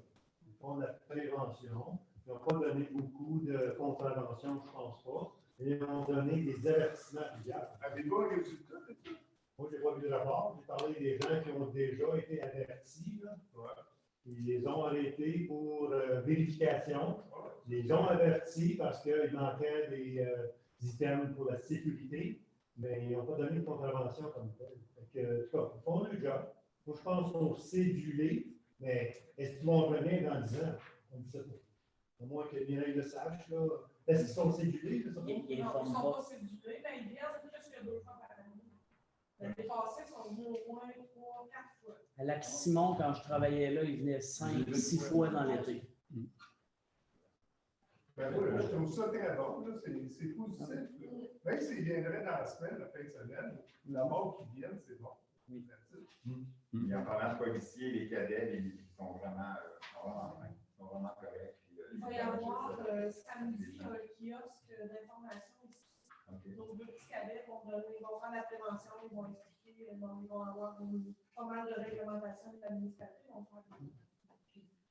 Ils font de la prévention. Ils n'ont pas donné beaucoup de contraventions, je ne pense pas. Et ils ont donné des avertissements hier. Avez-vous un résultat de ça? Moi, je n'ai pas vu le rapport. J'ai parlé des gens qui ont déjà été avertis. Là. Ouais. Ils les ont arrêtés pour vérification. Ils les ont avertis parce qu'il manquait des items pour la sécurité, mais ils n'ont pas donné de contravention comme telle. En tout cas, ils font le job. Moi, je pense qu'on cédulé, mais est-ce qu'ils vont revenir dans 10 ans? On ne sait pas. Au moins que Mireille le sache, là. Est-ce qu'ils sont cédulés? Je sais pas. Ils Non, ils ne informent sont pas. pas cédulés, mais ils viennent plus que 2 fois par année. L'année passée, ils sont venus au moins 3, 4 fois. À Lac-Simon, quand je travaillais là, ils venaient 5, 6 fois dans l'été. Ben oui, je trouve ça très bon, là. C'est positif. Là. Même s'ils viendraient dans la semaine, la fin de semaine, la mort qui viennent, c'est bon. Oui. Il y a pas mal de policiers, les cadets, ils sont vraiment corrects. Il va y avoir samedi un kiosque d'information ici. Nos deux petits cadets vont faire la prévention, ils vont expliquer, ils vont avoir pas mal de réglementations administratives.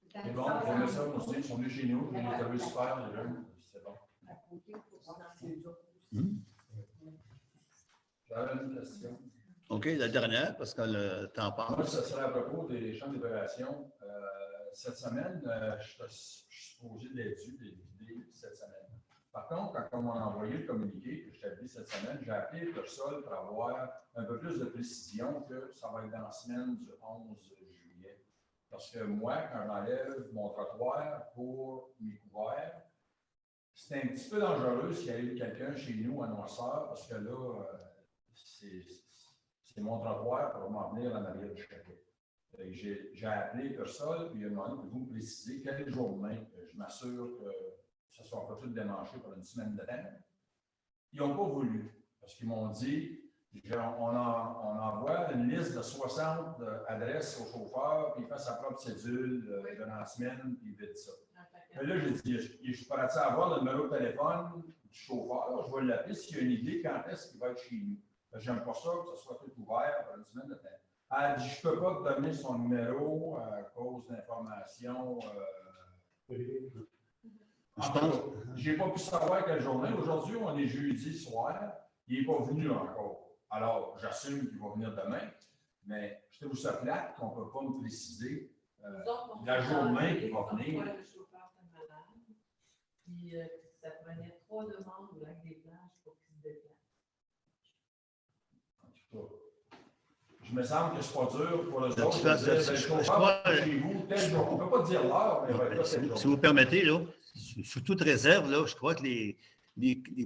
C'est bon, j'aime ça aussi. Ils sont venus chez nous, ils ont trouvé super, les jeunes. C'est bon. À côté, pour ça, c'est les autres. J'avais une question. OK, la dernière, parce que le temps Moi, passe. ça serait à propos des champs d'opération. Cette semaine, je suis supposé d'être dû des vidéos cette semaine. Par contre, quand on m'a envoyé le communiqué que je t'ai cette semaine, j'ai appelé le sol pour avoir un peu plus de précision que ça va être dans la semaine du 11 juillet. Parce que moi, quand j'enlève mon trottoir pour mes couverts, c'est un petit peu dangereux s'il y a eu quelqu'un chez nous à Noirceur, parce que là, c'est mon trottoir pour m'en venir à l'arrière du chapeau. J'ai appelé Ursol, puis il a demandé, pouvez-vous me préciser quel jour de main je m'assure que ça ne soit pas tout démanché pour une semaine de temps. Ils n'ont pas voulu, parce qu'ils m'ont dit, on envoie une liste de 60 adresses au chauffeur, puis il fait sa propre cédule dans la semaine, puis il vide ça. Mais là, j'ai dit, je suis prêt à avoir le numéro de téléphone du chauffeur, je vais l'appeler s'il y a une idée quand est-ce qu'il va être chez nous. J'aime pas ça que ce soit tout ouvert pour une semaine de temps. Elle dit, je ne peux pas te donner son numéro à cause d'informations. Je pense. Je n'ai pas pu savoir quelle journée. Aujourd'hui, on est jeudi soir. Il n'est pas venu encore. Alors, j'assume qu'il va venir demain. Mais je trouve ça plate qu'on ne peut pas me préciser la journée qu'il va venir. Le chauffeur était malade. Puis ça prenait 3 demandes au lac des Plages pour qu'il se déplace. Je me semble que ce n'est pas dur pour eux De autres. toute façon, je crois, Chez vous, tel jour. On ne peut pas dire l'heure, mais il va être là tel jour. si vous permettez, là, sous toute réserve, là, je crois que les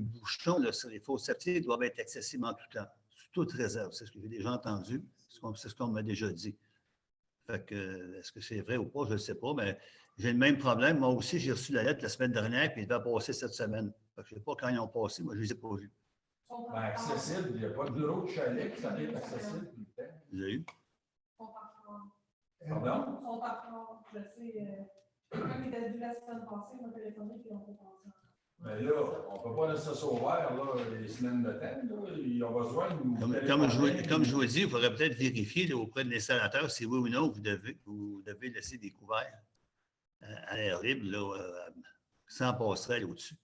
bouchons là, sur les fosses septiques doivent être accessibles en tout temps. Sous toute réserve. C'est ce que j'ai déjà entendu. C'est ce qu'on m'a déjà dit. Fait que, est-ce que c'est vrai ou pas, je ne sais pas, mais j'ai le même problème. Moi aussi, j'ai reçu la lettre la semaine dernière, puis il va passer cette semaine. Fait que je ne sais pas quand ils ont passé, moi, je ne les ai pas vus. Ben, accessible, il n'y a pas de bureau de chalet qui est accessible tout le temps. Vous avez eu? Pardon? Ils sont par je sais. Quelqu'un qui était dû la semaine passée, m'a téléphoné et ils n'ont pas passé. Mais là, on ne peut pas laisser ça ouvert là, les semaines de temps. Là. Ils ont besoin de nous. Comme je vous dis, il faudrait peut-être vérifier là, auprès de l'installateur si oui ou non vous devez laisser des couverts à l'air libre là, sans passerelle au-dessus.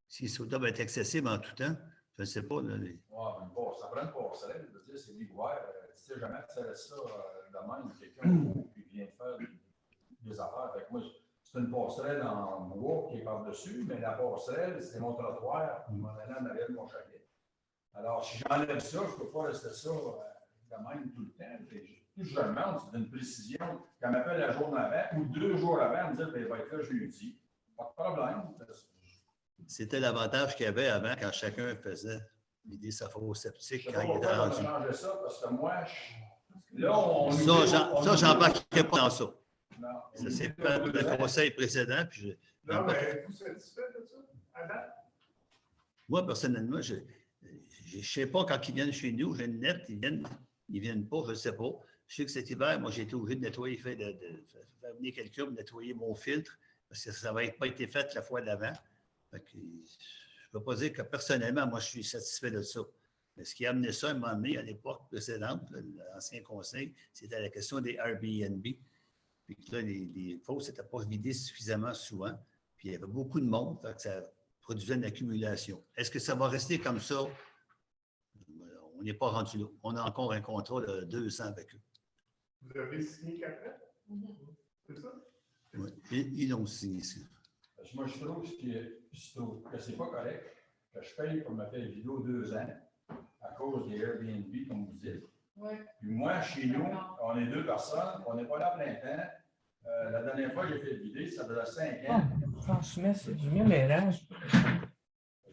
Si ça doit être accessible en tout temps, je ne sais pas. Là, Ouais, ça prend une passerelle. C'est des couverts. Tu sais jamais que ça laisse ça de même. Quelqu'un qui vient de faire des affaires. Fait que moi, c'est une passerelle en bois qui est par-dessus, mais la passerelle, c'est mon trottoir qui m'en allait en arrière de mon chalet. Alors, si j'enlève ça, je ne peux pas rester ça de même tout le temps. Tout je demande, c'est une précision. Qu'elle m'appelle la journée avant ou 2 jours avant, elle me dit ben, il va être là jeudi. Pas de problème. C'était l'avantage qu'il y avait avant quand chacun faisait l'idée sa fosse septique quand il était rendu. rendu. Changer ça parce que moi, là, on. Ça, j'embarquerai pas dans ça. Non. Ça s'est fait le conseil précédent. Puis non, mais êtes-vous satisfait de ça? Avant? Moi, personnellement, je ne sais pas quand ils viennent chez nous, j'ai une lettre, ils viennent ils ne viennent pas, je ne sais pas. Je sais que cet hiver, moi, j'ai été obligé de nettoyer, faire venir quelqu'un pour nettoyer mon filtre, parce que ça n'avait pas été fait la fois d'avant. Je ne peux pas dire que personnellement, moi, je suis satisfait de ça. Mais ce qui a amené ça, à m'a amené à l'époque précédente, l'ancien conseil, c'était la question des Airbnb. Puis là, les fosses n'étaient pas vidées suffisamment souvent. Puis il y avait beaucoup de monde, fait que ça produisait une accumulation. Est-ce que ça va rester comme ça? On n'est pas rendu là. On a encore un contrat de 200 avec eux. Vous avez signé 4 ans? C'est ça? Oui, ils l'ont signé ici. Moi, je trouve que c'est pas correct que je paye pour me faire vidéo 2 ans à cause des Airbnb, comme vous dites. Oui. Puis moi, chez nous, on est 2 personnes, on n'est pas là à plein temps. La dernière fois que j'ai fait le vidéo, ça faisait 5 ans. Franchement, c'est du même mélange. Je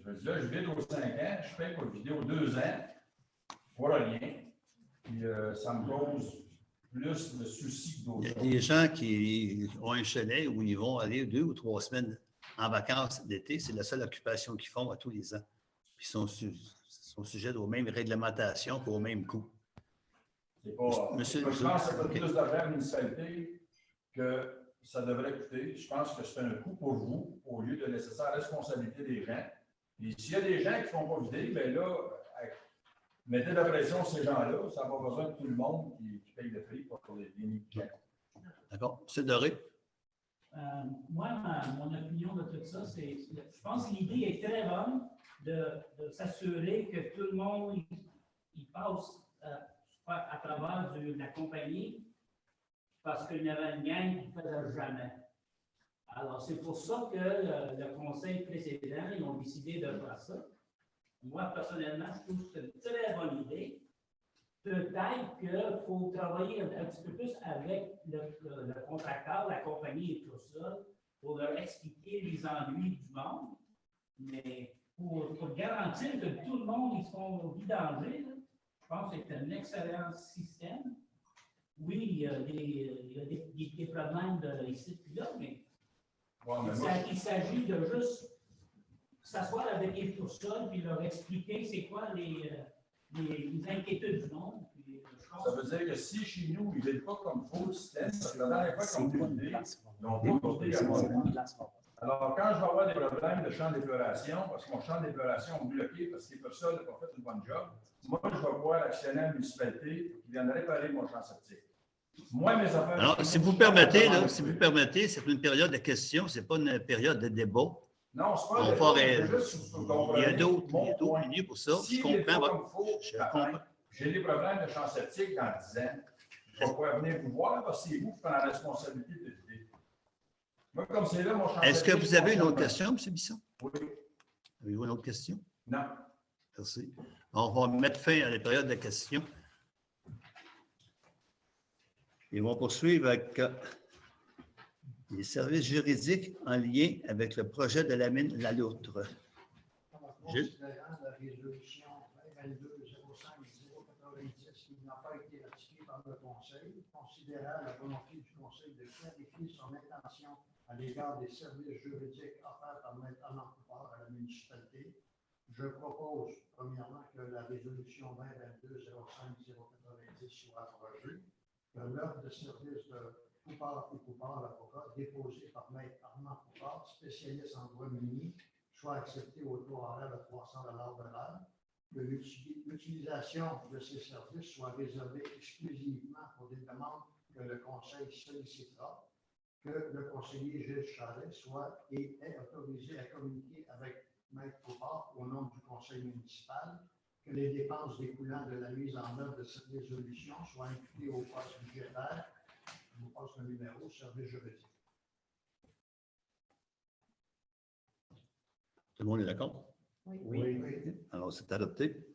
me dis là, je vide aux 5 ans, je paye pour le vidéo 2 ans, pour rien. Puis ça me cause plus de soucis que d'autres. Il y a des gens qui ont un chalet où ils vont aller 2 ou 3 semaines en vacances d'été. C'est la seule occupation qu'ils font à tous les ans. Puis ils sont sujets aux mêmes réglementations et aux mêmes coûts. C'est pas, Monsieur, je pense que ça coûte plus d'argent à la municipalité que ça devrait coûter. Je pense que c'est un coût pour vous au lieu de laisser ça à la responsabilité des gens. Et s'il y a des gens qui ne font pas vider, bien là, mettez de la pression sur ces gens-là. Ça n'a pas besoin de tout le monde qui paye le prix pour les négligents. D'accord. M. Doré? Moi, mon opinion de tout ça, c'est je pense que l'idée est très bonne de s'assurer que tout le monde il passe à travers de la compagnie parce qu'il y avait une gang qui ne faisait jamais. Alors, c'est pour ça que le conseil précédent, ils ont décidé de faire ça. Moi, personnellement, je trouve que c'est une très bonne idée. Peut-être qu'il faut travailler un petit peu plus avec le contracteur, la compagnie et tout ça, pour leur expliquer les ennuis du monde. Mais pour garantir que tout le monde ils sont vidangés, je pense que c'est un excellent système. Oui, il y a des problèmes ici et là, mais il s'agit de juste s'asseoir avec les personnes et leur expliquer c'est quoi les inquiétudes du monde. Ça veut dire que si chez nous, ils ne vident pas comme il faut le système, parce que la dernière fois qu'on a vidé, ils n'ont pas porté à moi. Alors, quand je vais avoir des problèmes de champ d'épuration, parce que mon champ d'épuration est bloqué parce que les personnes n'ont pas fait une bonne job, moi, je vais voir l'actionnaire de la municipalité qui viendrait réparer mon champ septique. Moi, mes affaires. Alors, si vous permettez, c'est une période de questions, ce n'est pas une période de débat. Non, c'est pas un débat. Il y a d'autres milieux pour ça. Si je comprends. J'ai des problèmes de champ septique dans 10 ans. Je vais pouvoir venir vous voir parce que c'est vous qui prenez la responsabilité de l'idée. Moi, comme c'est là, mon champ septique. Est-ce que vous avez une autre question, M. Bisson? Oui. Avez-vous une autre question? Non. Merci. On va mettre fin à la période de questions. Ils vont poursuivre avec les services juridiques en lien avec le projet de la mine La Loutre. Considérant la résolution 2022-05-090 qui n'a pas été ratifiée par le Conseil, considérant la volonté du Conseil de clarifier son intention à l'égard des services juridiques offerts par M. Armand Coupard à la municipalité, je propose, premièrement, que la résolution 2022-05-090 soit abrogée, que l'offre de service de Coupard ou Coupard, l'avocat, déposée par M. Armand Coupard, spécialiste en droit minier, soit acceptée au taux horaire de 300 de l'heure, que l'utilisation de ces services soit réservée exclusivement pour des demandes que le Conseil sollicitera, que le conseiller Gilles Charret soit et est autorisé à communiquer avec M. Coupard au nom du Conseil municipal, que les dépenses découlant de la mise en œuvre de cette résolution soient imputées au poste budgétaire, au poste de numéro, service juridique. Tout le monde est d'accord? Oui. Alors, c'est adopté.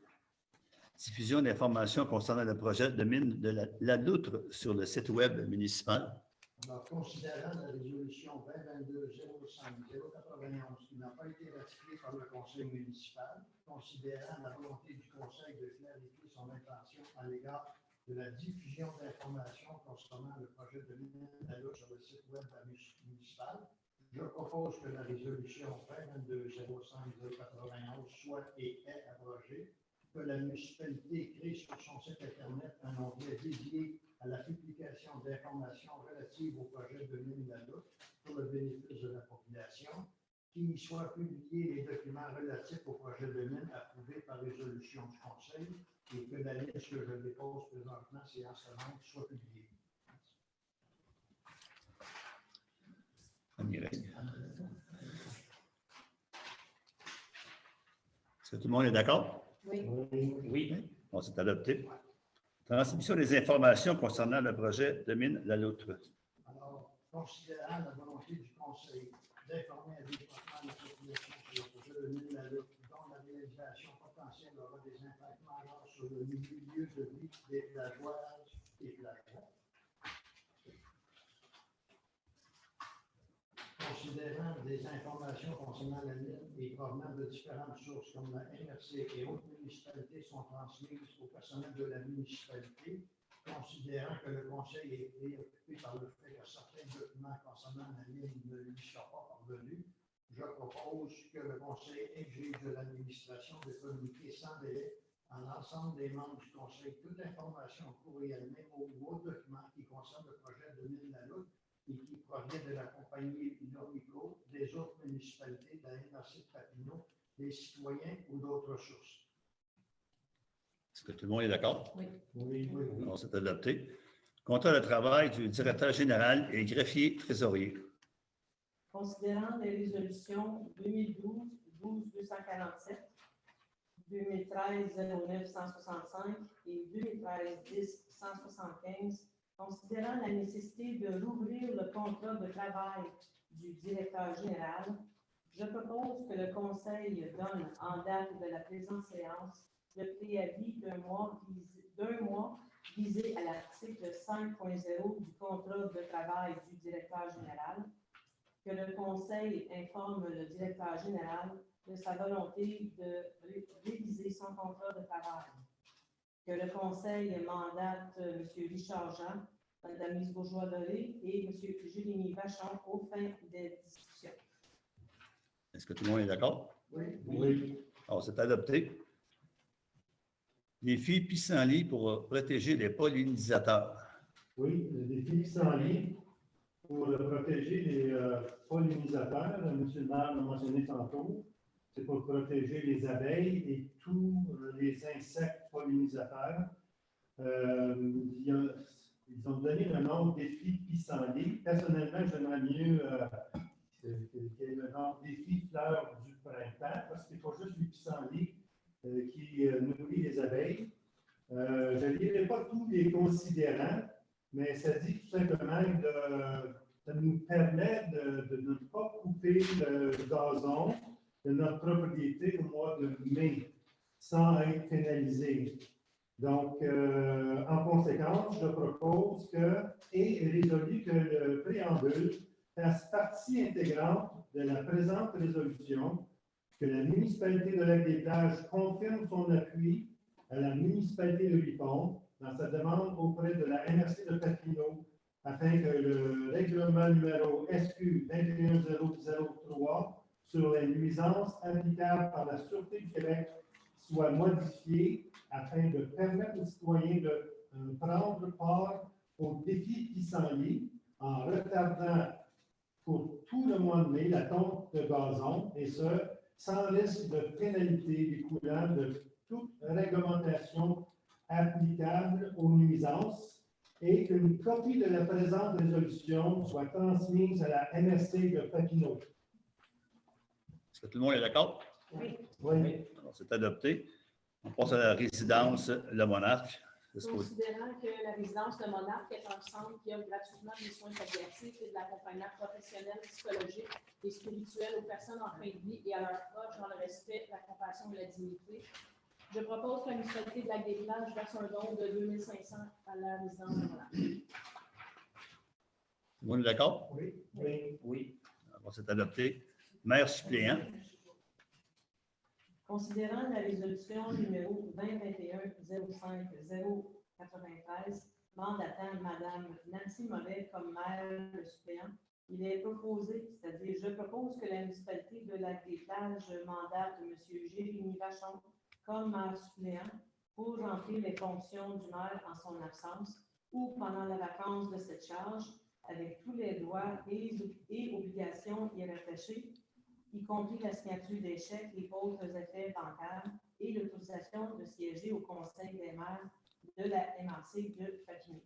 Diffusion d'informations concernant le projet de mine de la Loutre sur le site web municipal. Alors, considérant la résolution 2022-05-091 qui n'a pas été ratifiée par le Conseil municipal, considérant la volonté du Conseil de clarifier son intention à l'égard de la diffusion d'informations concernant le projet de mine de la Loutre sur le site web municipal, je propose que la résolution 2022-05-091 soit et est abrogée, que la municipalité crée sur son site Internet un onglet dédié à la publication d'informations relatives au projet de mine La Loutre pour le bénéfice de la population, qu'il y soit publié les documents relatifs au projet de mine approuvés par résolution du Conseil et que la liste que je dépose présentement, séance tenante, soit publiée. Est-ce que tout le monde est d'accord? Oui. Oui. Bon, c'est adopté. Transmission des informations concernant le projet de mine La Loutre. Alors, considérant la volonté du Conseil d'informer adéquatement la population sur le projet de mine La Loutre, dont la réalisation potentielle aura des impacts majeurs sur le milieu de vie des plageoises et plageois. Considérant des informations concernant la mine et provenant de différentes sources comme la MRC et autres municipalités sont transmises au personnel de la municipalité, considérant que le Conseil est préoccupé par le fait que certains documents concernant la mine ne lui soient pas parvenus, je propose que le Conseil exige de l'administration de communiquer sans délai à l'ensemble des membres du Conseil toute information courriellement ou autre document qui concerne le projet de mine La Loutre et qui provient de la compagnie Normico, des autres municipalités, de la MRC de Papineau, des citoyens ou d'autres sources. Est-ce que tout le monde est d'accord? Oui. Oui. Alors, c'est adopté. Contrat de travail du directeur général et greffier trésorier. Considérant les résolutions 2012-12-247, 2013-09-165 et 2013-10-175, considérant la nécessité de rouvrir le contrat de travail du directeur général, je propose que le Conseil donne, en date de la présente séance, le préavis d'un mois visé à l'article 5.0 du contrat de travail du directeur général, que le Conseil informe le directeur général de sa volonté de réviser son contrat de travail, que le Conseil mandate M. Richard Jean, Mme Lise Bourgeois-Doré et M. Jérémy Vachon aux fins des discussions. Est-ce que tout le monde est d'accord? Oui. Alors, c'est adopté. Défi pissenlit pour protéger les pollinisateurs. Oui, le défi pissenlit pour protéger les pollinisateurs. M. le maire l'a mentionné tantôt. C'est pour protéger les abeilles et tous les insectes pollinisateurs. Ils ont donné le nom défi pissenlit. Personnellement, j'aimerais mieux qu'il y ait le nom défi fleurs du printemps, parce qu'il faut juste du pissenlit qui nourrit les abeilles. Je ne lirai pas tous les considérants, mais ça dit tout simplement ça nous permet de ne pas couper le gazon de notre propriété au mois de mai sans être pénalisé. Donc, en conséquence, je propose et résolu que le préambule fasse partie intégrante de la présente résolution, que la municipalité de Lac-des-Plages confirme son appui à la municipalité de Ripon dans sa demande auprès de la MRC de Papineau afin que le règlement numéro SQ 21003 sur les nuisances applicables par la Sûreté du Québec soit modifié afin de permettre aux citoyens de prendre part au défi pissenlit en retardant pour tout le mois de mai la tonte de gazon, et ce, sans risque de pénalité découlant de toute réglementation applicable aux nuisances, et qu'une copie de la présente résolution soit transmise à la MRC de Papineau. Est-ce que tout le monde est d'accord? Oui. Oui. Alors, c'est adopté. On passe à la résidence Le Monarque. Considérant que la résidence Le Monarque est un centre qui offre gratuitement des soins palliatifs et de l'accompagnement professionnel, psychologique et spirituel aux personnes en fin de vie et à leurs proches dans le respect, la compassion et la dignité, je propose que la municipalité de Lac-des-Plages verse un don de 2 500 à la résidence Le Monarque. Tout le monde est d'accord? Oui. Alors, c'est adopté. Maire suppléant. Considérant la résolution numéro 2021-05-093, mandatant Mme Nancy Moret comme maire suppléant, il est proposé, c'est-à-dire je propose que la municipalité de Lac-des-Plages mandate M. Jérémy Vachon comme maire suppléant pour remplir les fonctions du maire en son absence ou pendant la vacance de cette charge, avec tous les droits et obligations y rattachés, y compris la signature des chèques et autres effets bancaires et l'autorisation de siéger au Conseil des maires de la MRC de Papineau.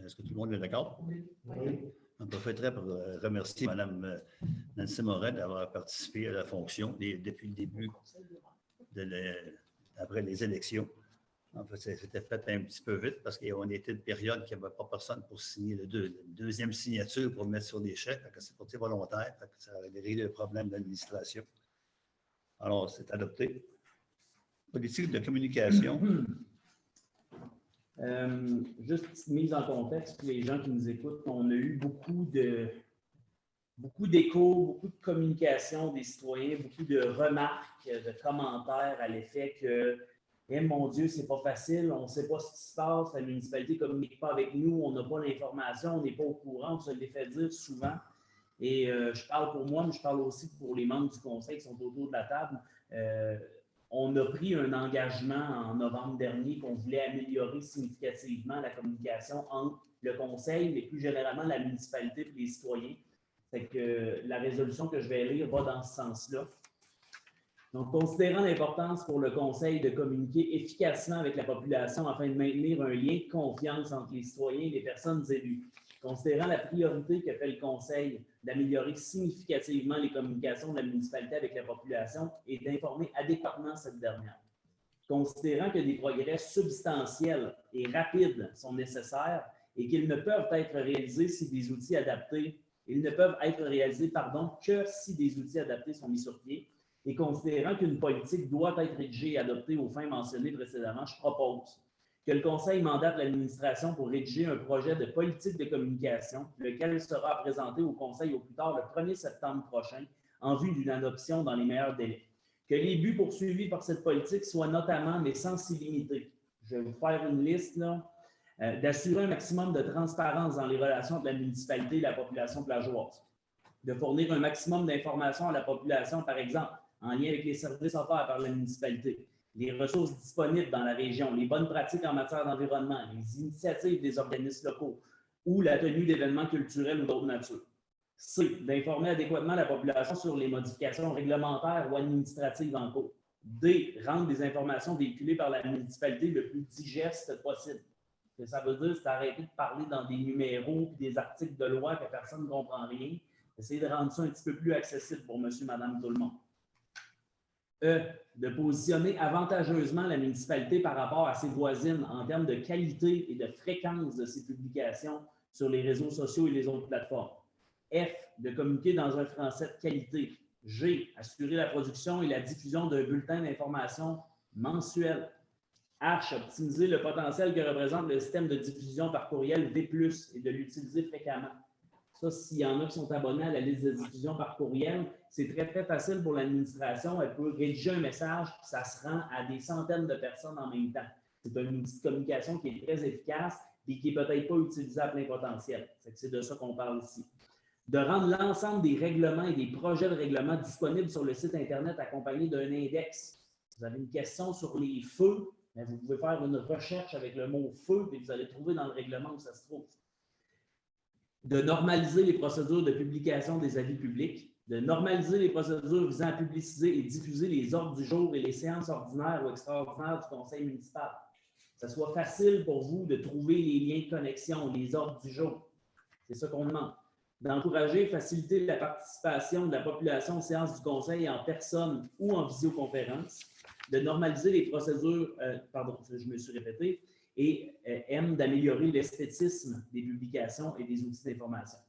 Est-ce que tout le monde est d'accord? Oui. On profiterait pour remercier Mme Nancy Morin d'avoir participé à la fonction depuis le début, après les élections. En fait, c'était fait un petit peu vite parce qu'on était une période qu'il n'y avait pas personne pour signer la deuxième signature pour mettre sur des chèques. C'est porté volontaire. Ça a réglé le problème de l'administration. Alors, c'est adopté. Politique de communication. Juste petite mise en contexte pour les gens qui nous écoutent. On a eu beaucoup d'échos, beaucoup de communication des citoyens, beaucoup de remarques, de commentaires à l'effet que eh, mon Dieu, c'est pas facile, on ne sait pas ce qui se passe, la municipalité ne communique pas avec nous, on n'a pas l'information, on n'est pas au courant, on se les fait dire souvent. Et je parle pour moi, mais je parle aussi pour les membres du conseil qui sont autour de la table. On a pris un engagement en novembre dernier qu'on voulait améliorer significativement la communication entre le conseil, mais plus généralement la municipalité et les citoyens. C'est que la résolution que je vais lire va dans ce sens-là. Donc, considérant l'importance pour le conseil de communiquer efficacement avec la population afin de maintenir un lien de confiance entre les citoyens et les personnes élues, considérant la priorité que fait le conseil d'améliorer significativement les communications de la municipalité avec la population et d'informer adéquatement cette dernière, considérant que des progrès substantiels et rapides sont nécessaires et qu'ils ne peuvent être réalisés si des outils adaptés, que si des outils adaptés sont mis sur pied, et considérant qu'une politique doit être rédigée et adoptée aux fins mentionnées précédemment, je propose que le Conseil mandate l'administration pour rédiger un projet de politique de communication, lequel sera présenté au Conseil au plus tard le 1er septembre prochain, en vue d'une adoption dans les meilleurs délais. Que les buts poursuivis par cette politique soient notamment, mais sans s'y limiter. Je vais vous faire une liste, là. D'assurer un maximum de transparence dans les relations de la municipalité et la population plageoise. De fournir un maximum d'informations à la population, par exemple, en lien avec les services offerts par la municipalité, les ressources disponibles dans la région, les bonnes pratiques en matière d'environnement, les initiatives des organismes locaux ou la tenue d'événements culturels ou d'autres natures. C. D'informer adéquatement la population sur les modifications réglementaires ou administratives en cours. D. Rendre des informations véhiculées par la municipalité le plus digeste possible. Ce que ça veut dire, c'est arrêter de parler dans des numéros et des articles de loi que personne ne comprend rien. Essayer de rendre ça un petit peu plus accessible pour monsieur, madame, tout le monde. E. De positionner avantageusement la municipalité par rapport à ses voisines en termes de qualité et de fréquence de ses publications sur les réseaux sociaux et les autres plateformes. F. De communiquer dans un français de qualité. G. Assurer la production et la diffusion d'un bulletin d'information mensuel. H. Optimiser le potentiel que représente le système de diffusion par courriel V+, et de l'utiliser fréquemment. Ça, s'il y en a qui sont abonnés à la liste de diffusion par courriel, c'est très, très facile pour l'administration. Elle peut rédiger un message, puis ça se rend à des centaines de personnes en même temps. C'est un outil de communication qui est très efficace et qui n'est peut-être pas utilisé à plein potentiel. C'est de ça qu'on parle ici. De rendre l'ensemble des règlements et des projets de règlement disponibles sur le site Internet accompagnés d'un index. Vous avez une question sur les feux, mais vous pouvez faire une recherche avec le mot feu et vous allez trouver dans le règlement où ça se trouve. De normaliser les procédures de publication des avis publics, de normaliser les procédures visant à publiciser et diffuser les ordres du jour et les séances ordinaires ou extraordinaires du conseil municipal. Que ce soit facile pour vous de trouver les liens de connexion, les ordres du jour. C'est ça qu'on demande. D'encourager et faciliter la participation de la population aux séances du conseil en personne ou en visioconférence. De normaliser les procédures, je me suis répété, et M, d'améliorer l'esthétisme des publications et des outils d'information.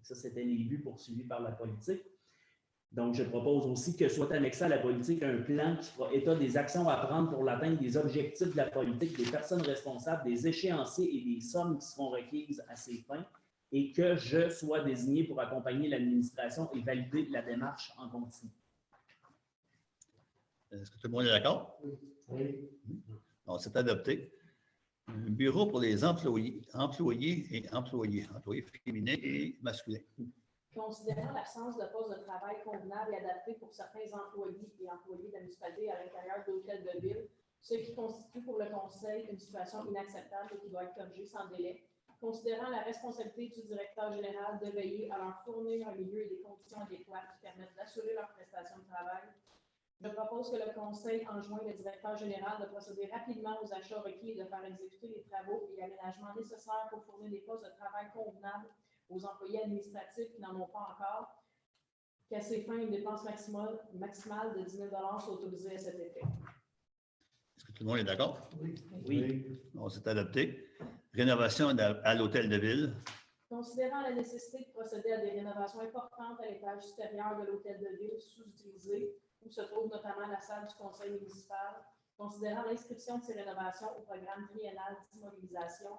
Ça, c'était les buts poursuivis par la politique. Donc, je propose aussi que soit annexé à la politique un plan qui fera état des actions à prendre pour l'atteinte des objectifs de la politique, des personnes responsables, des échéanciers et des sommes qui seront requises à ces fins, et que je sois désigné pour accompagner l'administration et valider la démarche en continu. Est-ce que tout le monde est d'accord? Oui. Donc, c'est adopté. Un bureau pour les employés féminins et masculins. Considérant l'absence de poste de travail convenable et adapté pour certains employés et employés de la municipalité à l'intérieur d'hôtels de ville, ce qui constitue pour le Conseil une situation inacceptable et qui doit être corrigée sans délai. Considérant la responsabilité du directeur général de veiller à leur fournir un milieu et des conditions adéquates qui permettent d'assurer leur prestation de travail, je propose que le Conseil enjoigne le directeur général de procéder rapidement aux achats requis et de faire exécuter les travaux et aménagements nécessaires pour fournir des postes de travail convenables aux employés administratifs qui n'en ont pas encore, qu'à ces fins, une dépense maximale de 10 000 soit autorisée à cet effet. Est-ce que tout le monde est d'accord? Oui. On s'est adopté. Rénovation à l'hôtel de ville. Considérant la nécessité de procéder à des rénovations importantes à l'étage supérieur de l'hôtel de ville sous-utilisé, où se trouve notamment la salle du conseil municipal, considérant l'inscription de ces rénovations au programme triennal d'immobilisation,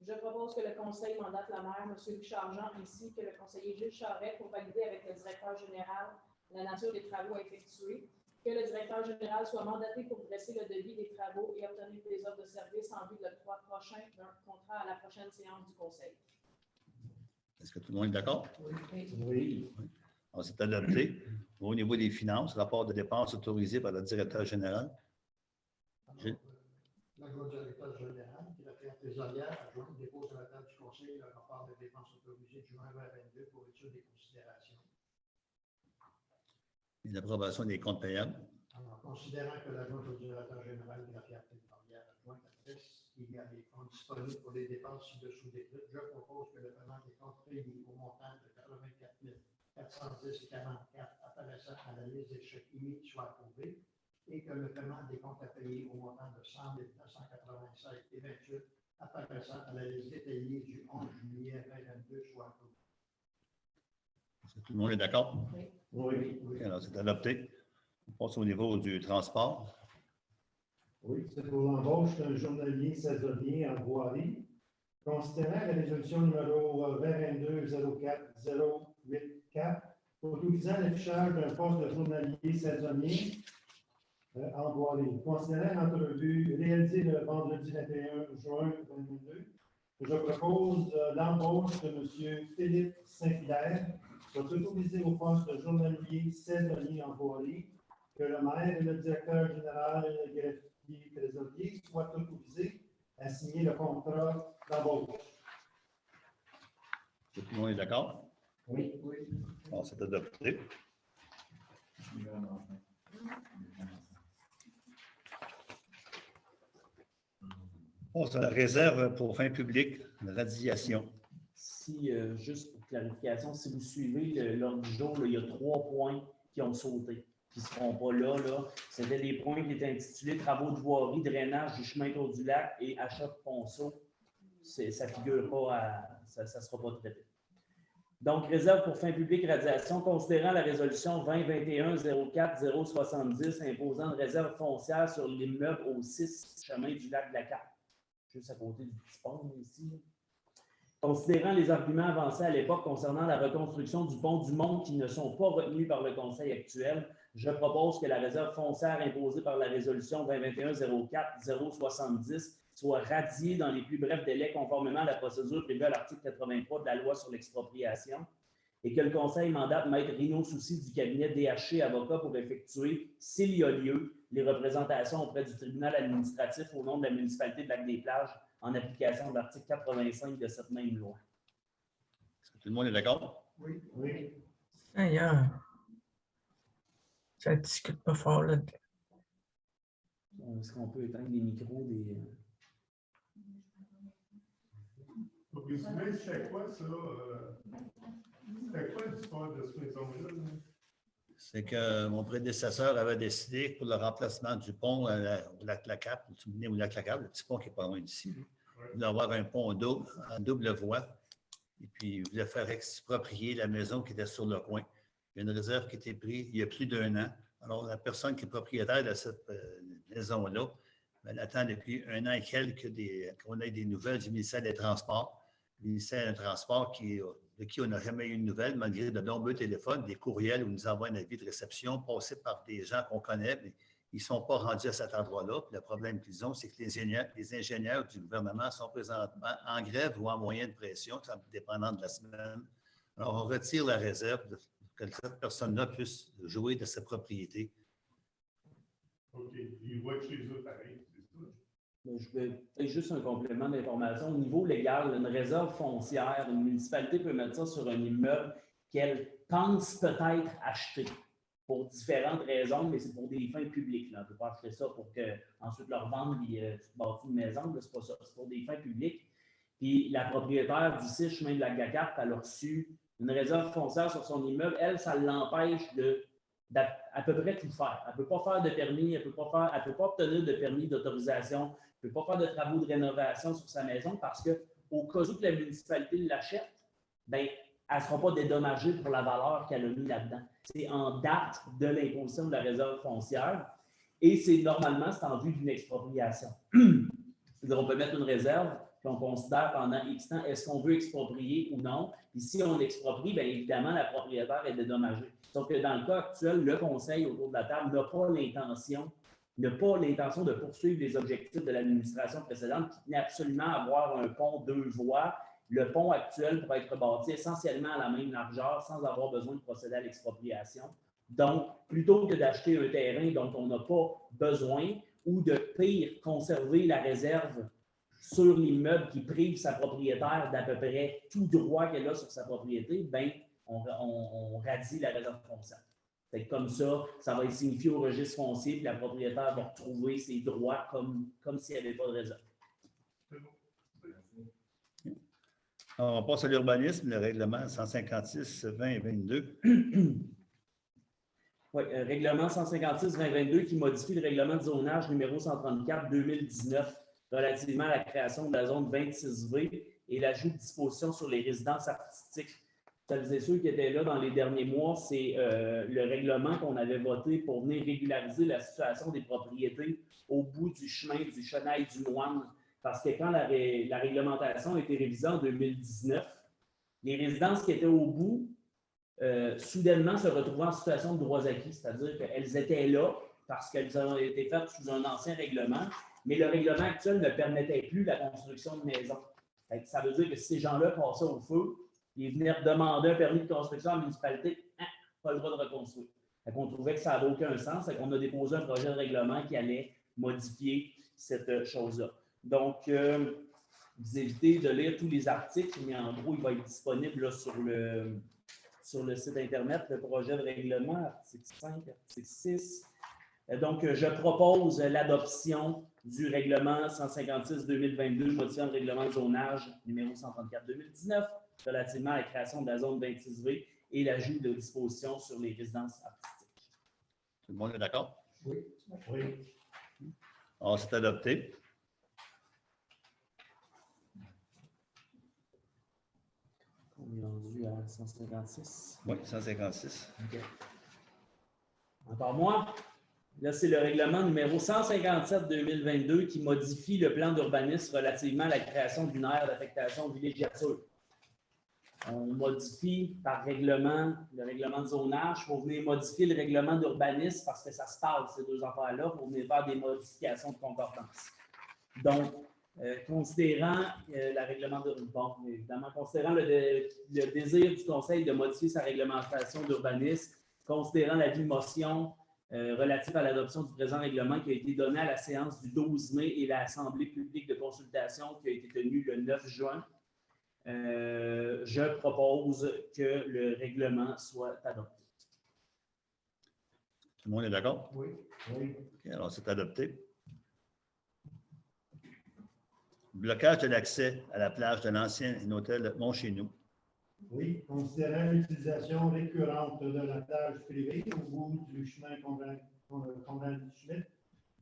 je propose que le conseil mandate la maire, M. Richard Jean, ainsi que le conseiller Gilles Charret pour valider avec le directeur général la nature des travaux à effectuer, que le directeur général soit mandaté pour dresser le devis des travaux et obtenir des offres de services en vue de l'octroi prochain d'un contrat à la prochaine séance du conseil. Est-ce que tout le monde est d'accord? Oui. On s'est adopté. Au niveau des finances, rapport de dépenses autorisé par le directeur général. Le directeur général, qui est la trésorière adjointe, dépose à la table du conseil le rapport de dépenses autorisées de juin 2022 pour étude des considérations. Une approbation des comptes payables. Alors, considérant que l'adjointe au directeur général de la trésorière adjointe adresse qu'il y a des fonds disponibles pour les dépenses ci-dessous décrites, je propose que le paiement des comptes payés au montant de 84 410,44 apparaissant à la liste des chèques émis soit approuvé et que le paiement des comptes à payer au montant de 100 996,28 apparaissant à la liste détaillée du 11 juillet 2022 soit approuvé. Est-ce que tout le monde est d'accord? Oui. Alors, c'est adopté. On passe au niveau du transport. Oui, c'est pour l'embauche d'un journalier saisonnier en voirie. Considérant la résolution numéro 2022-04-084, autorisant l'affichage d'un poste de journalier saisonnier en voirie. Considérant l'entrevue réalisée le vendredi 21 juin 2022, je propose l'embauche de M. Philippe Saint-Hilaire, soit autorisé au poste de journalier saisonnier en voirie, que le maire et le directeur général et le greffier trésorier soient autorisés à signer le contrat d'embauche. Tout le monde est d'accord? Oui. On s'est adopté. On a la réserve pour fin public, la radiation. Si, juste pour clarification, si vous suivez l'ordre du jour, là, il y a 3 points qui ont sauté, qui ne seront pas là. C'était les points qui étaient intitulés Travaux de voirie, drainage du chemin autour du lac et achat de ponceau. Ça figure pas ça ne sera pas traité. Donc, réserve pour fin publique radiation, considérant la résolution 2021-04-070 imposant une réserve foncière sur l'immeuble au 6 chemin du lac de la Carte, juste à côté du petit pont ici. Considérant les arguments avancés à l'époque concernant la reconstruction du pont du Monde qui ne sont pas retenus par le Conseil actuel, je propose que la réserve foncière imposée par la résolution 2021-04-070 soit radiée dans les plus brefs délais conformément à la procédure prévue à l'article 83 de la loi sur l'expropriation et que le Conseil mandate Maître Rino Soucy du cabinet DHC Avocat pour effectuer, s'il y a lieu, les représentations auprès du tribunal administratif au nom de la municipalité de Lac-des-Plages en application de l'article 85 de cette même loi. Est-ce que tout le monde est d'accord? Oui. Seigneur. Ça ne discute pas fort là-dedans. Est-ce qu'on peut éteindre les micros des... Pour résumer, c'était quoi ça? C'était quoi l'histoire de cette maison-là? C'est que mon prédécesseur avait décidé pour le remplacement du pont au lac Lacap, vous vous souvenez au lac Lacap, le petit pont qui n'est pas loin d'ici. Il voulait avoir un pont en double voie. Et puis, il voulait faire exproprier la maison qui était sur le coin. Il y a une réserve qui a été prise il y a plus d'1 an. Alors, la personne qui est propriétaire de cette maison-là, elle attend depuis 1 an et quelques qu'on ait des nouvelles du ministère des Transports. Le ministère des Transports de qui on n'a jamais eu de nouvelles, malgré de nombreux téléphones, des courriels où ils nous envoient un avis de réception passé par des gens qu'on connaît, mais ils ne sont pas rendus à cet endroit-là. Puis le problème qu'ils ont, c'est que les ingénieurs du gouvernement sont présentement en grève ou en moyen de pression, dépendant de la semaine, Alors, on retire la réserve pour que cette personne-là puisse jouir de sa propriété. OK. Ils vont être chez eux pareil, c'est ça? Je vais peut-être juste un complément d'information. Au niveau légal, une réserve foncière, une municipalité peut mettre ça sur un immeuble qu'elle pense peut-être acheter pour différentes raisons, mais c'est pour des fins publiques. Là. On ne peut pas acheter ça pour qu'ensuite leur vendre et tu te bâtis une maison. C'est pas ça. C'est pour des fins publiques. Puis la propriétaire du 6 chemin de la Gacarte, elle a reçu une réserve foncière sur son immeuble. Elle, ça l'empêche d'à peu près tout faire. Elle ne peut pas faire de permis, elle ne peut pas obtenir de permis d'autorisation, elle ne peut pas faire de travaux de rénovation sur sa maison parce qu'au cas où que la municipalité l'achète, ben, elle ne sera pas dédommagée pour la valeur qu'elle a mis là-dedans. C'est en date de l'imposition de la réserve foncière et c'est en vue d'une expropriation. C'est-à-dire on peut mettre une réserve puis on considère pendant X temps est-ce qu'on veut exproprier ou non. Puis si on exproprie, bien évidemment, la propriétaire est dédommagée. Sauf que dans le cas actuel, le conseil autour de la table n'a pas l'intention de poursuivre les objectifs de l'administration précédente qui tenait absolument à avoir un pont 2 voies. Le pont actuel pourrait être bâti essentiellement à la même largeur sans avoir besoin de procéder à l'expropriation. Donc, plutôt que d'acheter un terrain dont on n'a pas besoin ou de pire, conserver la réserve sur l'immeuble qui prive sa propriétaire d'à peu près tout droit qu'elle a sur sa propriété, bien, on radie la réserve foncière. C'est comme ça va être signifié au registre foncier, puis la propriétaire va retrouver ses droits comme s'il n'y avait pas de réserve. Alors, on passe à l'urbanisme, le règlement 156, 20 et 22. Oui, règlement 156-2022 qui modifie le règlement de zonage numéro 134-2019 relativement à la création de la zone 26V et l'ajout de dispositions sur les résidences artistiques. Celles et ceux qui étaient là dans les derniers mois, c'est le règlement qu'on avait voté pour venir régulariser la situation des propriétés au bout du chemin du Chenail du Moine. Parce que quand la réglementation a été révisée en 2019, les résidences qui étaient au bout, soudainement se retrouvaient en situation de droits acquis, c'est-à-dire qu'elles étaient là parce qu'elles ont été faites sous un ancien règlement, mais le règlement actuel ne permettait plus la construction de maisons. Ça veut dire que si ces gens-là passaient au feu, ils venaient demander un permis de construction à la municipalité, pas le droit de reconstruire. On trouvait que ça n'avait aucun sens, on a déposé un projet de règlement qui allait modifier cette chose-là. Donc, vous évitez de lire tous les articles, mais en gros, il va être disponible là, sur le site Internet, le projet de règlement, article 5, article 6. Donc, je propose l'adoption du règlement 156-2022, modifiant le règlement de zonage numéro 134-2019, relativement à la création de la zone 26V et l'ajout de dispositions sur les résidences artistiques. Tout le monde est d'accord? Oui. Oui. Alors, c'est adopté. On est rendu à 156. Oui, 156. OK. Encore moi. Là, c'est le règlement numéro 157-2022 qui modifie le plan d'urbanisme relativement à la création d'une aire d'affectation villégiature. On modifie par règlement le règlement de zonage. Il faut venir modifier le règlement d'urbanisme parce que ça se parle, ces deux affaires-là, pour venir faire des modifications de concordance. Donc, considérant la règlement évidemment, considérant le désir du Conseil de modifier sa réglementation d'urbanisme, considérant l'avis motion relative à l'adoption du présent règlement qui a été donné à la séance du 12 mai et l'Assemblée publique de consultation qui a été tenue le 9 juin, je propose que le règlement soit adopté. Tout le monde est d'accord? Oui. Oui. Okay, alors, c'est adopté. Blocage de l'accès à la plage de l'ancien hôtel Montchénou. Oui, considérant l'utilisation récurrente de la plage privée au bout du chemin Conrad Schmitt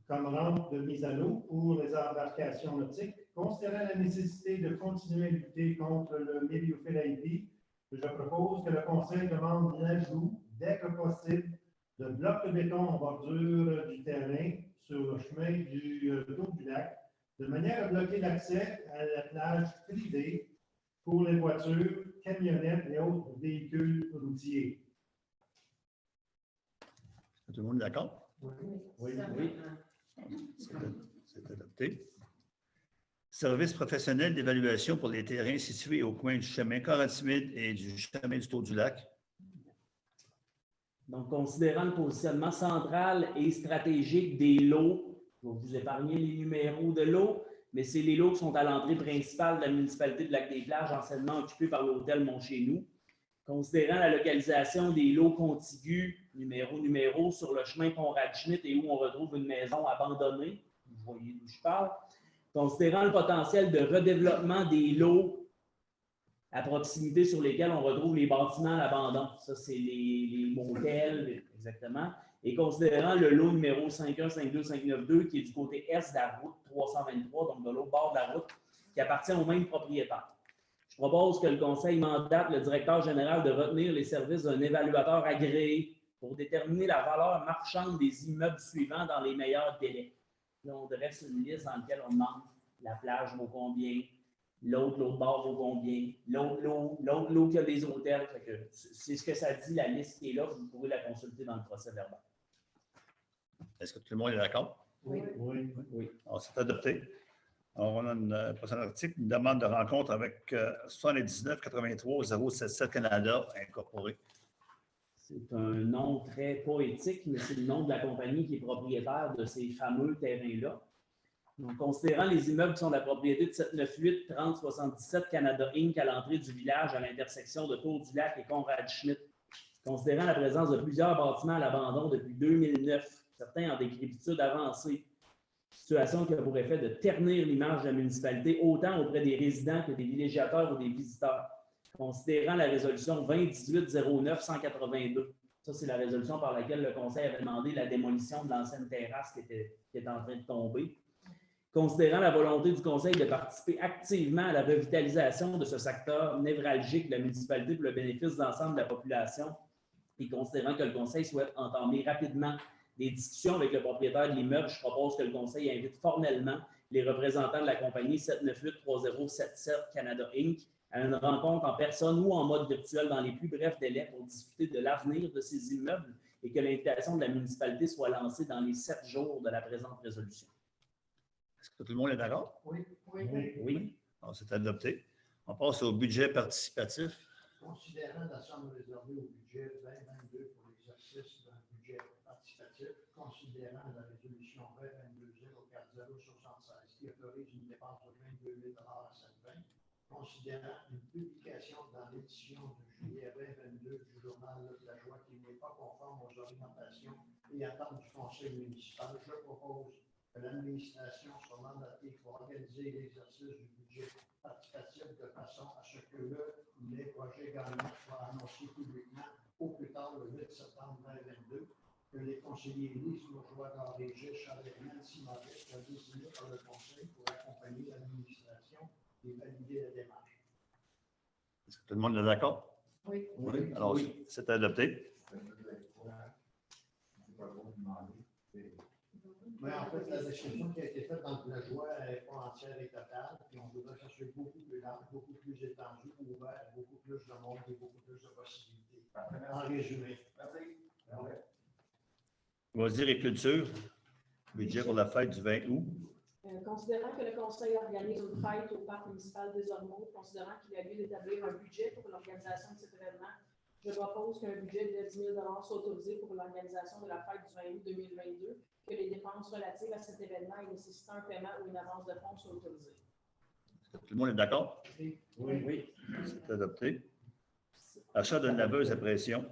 comme rampe de mise à l'eau pour les embarcations nautiques, considérant la nécessité de continuer à lutter contre le Méliophile, je propose que le Conseil demande l'ajout, dès que possible, de blocs de béton en bordure du terrain sur le chemin du dos du lac, de manière à bloquer l'accès à la plage privée pour les voitures, camionnettes et autres véhicules routiers. Tout le monde est d'accord? Oui. Oui. C'est adopté. Service professionnel d'évaluation pour les terrains situés au coin du chemin Coratimide et du chemin du Tour-du-Lac. Donc, considérant le positionnement central et stratégique des lots, je vais vous épargner les numéros de lots, mais c'est les lots qui sont à l'entrée principale de la municipalité de Lac-des-Plages, anciennement occupés par l'hôtel Mont-Chez-Nous. Considérant la localisation des lots contigus, numéro, sur le chemin Conrad-Schmitt et où on retrouve une maison abandonnée, vous voyez d'où je parle. Considérant le potentiel de redéveloppement des lots à proximité sur lesquels on retrouve les bâtiments à l'abandon. Ça, c'est les motels, exactement. Et considérant le lot numéro 5152592, qui est du côté est de la route 323, donc de l'autre bord de la route, qui appartient au même propriétaire. Je propose que le Conseil mandate le directeur général de retenir les services d'un évaluateur agréé pour déterminer la valeur marchande des immeubles suivants dans les meilleurs délais. Là, on dresse une liste dans laquelle on demande la plage vaut combien, l'autre bord vaut combien, l'autre lot qui a des hôtels. C'est ce que ça dit, la liste qui est là, vous pourrez la consulter dans le procès verbal. Est-ce que tout le monde est d'accord? Oui. Oui. Alors, c'est adopté. Alors, on a un prochain article, une demande de rencontre avec 79 83 077 Canada Incorporé. C'est un nom très poétique, mais c'est le nom de la compagnie qui est propriétaire de ces fameux terrains-là. Donc, considérant les immeubles qui sont de la propriété de 798 3077 Canada Inc. à l'entrée du village à l'intersection de Tour-du-Lac et Conrad-Schmitt, considérant la présence de plusieurs bâtiments à l'abandon depuis 2009, certains en décrépitude avancée, situation qui a pour effet de ternir l'image de la municipalité autant auprès des résidents que des villégiateurs ou des visiteurs. Considérant la résolution 2018-09-182, ça c'est la résolution par laquelle le Conseil avait demandé la démolition de l'ancienne terrasse qui était en train de tomber. Considérant la volonté du Conseil de participer activement à la revitalisation de ce secteur névralgique de la municipalité pour le bénéfice de l'ensemble de la population, et considérant que le Conseil souhaite entamer rapidement des discussions avec le propriétaire de l'immeuble, je propose que le Conseil invite formellement les représentants de la compagnie 798-3077 Canada Inc. à une rencontre en personne ou en mode virtuel dans les plus brefs délais pour discuter de l'avenir de ces immeubles et que l'invitation de la municipalité soit lancée dans les 7 jours de la présente résolution. Est-ce que tout le monde est d'accord? Oui. Oui. Alors, c'est adopté. On passe au budget participatif. Considérant la somme réservée au budget 2022 pour l'exercice d'un budget participatif, considérant la résolution 2022-04076 qui autorise une dépense de 22 000 à cette fin, considérant une publication dans l'édition de juillet 2022 du journal Le Plageois qui n'est pas conforme aux orientations et attentes du Conseil municipal, je propose que l'administration soit mandatée pour organiser l'exercice du budget participatif de façon à ce que les projets gagnants soient annoncés publiquement au plus tard le 8 septembre 2022, que les conseillers Lise Bourgeois, Régis, Charles, Nancy Maurice soient désignés par le Conseil pour accompagner l'administration et valider la démarche. Est-ce que tout le monde est d'accord? Oui. Alors, c'est adopté. Mais en fait, la description qui a été faite dans le Plageois n'est pas entière et totale, puis on voudrait que ça soit beaucoup plus large, beaucoup plus étendu, ouvert, beaucoup plus de monde et beaucoup plus de possibilités. En résumé. Loisirs et culture, budget pour la fête du 20 août. Considérant que le Conseil organise une fête au Parc municipal des Ormeaux, considérant qu'il y a lieu d'établir un budget pour l'organisation de cet événement, je propose qu'un budget de 10 000 soit autorisé pour l'organisation de la fête du 20 août 2022, que les dépenses relatives à cet événement et nécessitant un paiement ou une avance de fonds soient autorisées. Tout le monde est d'accord? Oui. C'est adopté. Achat d'une laveuse à pression.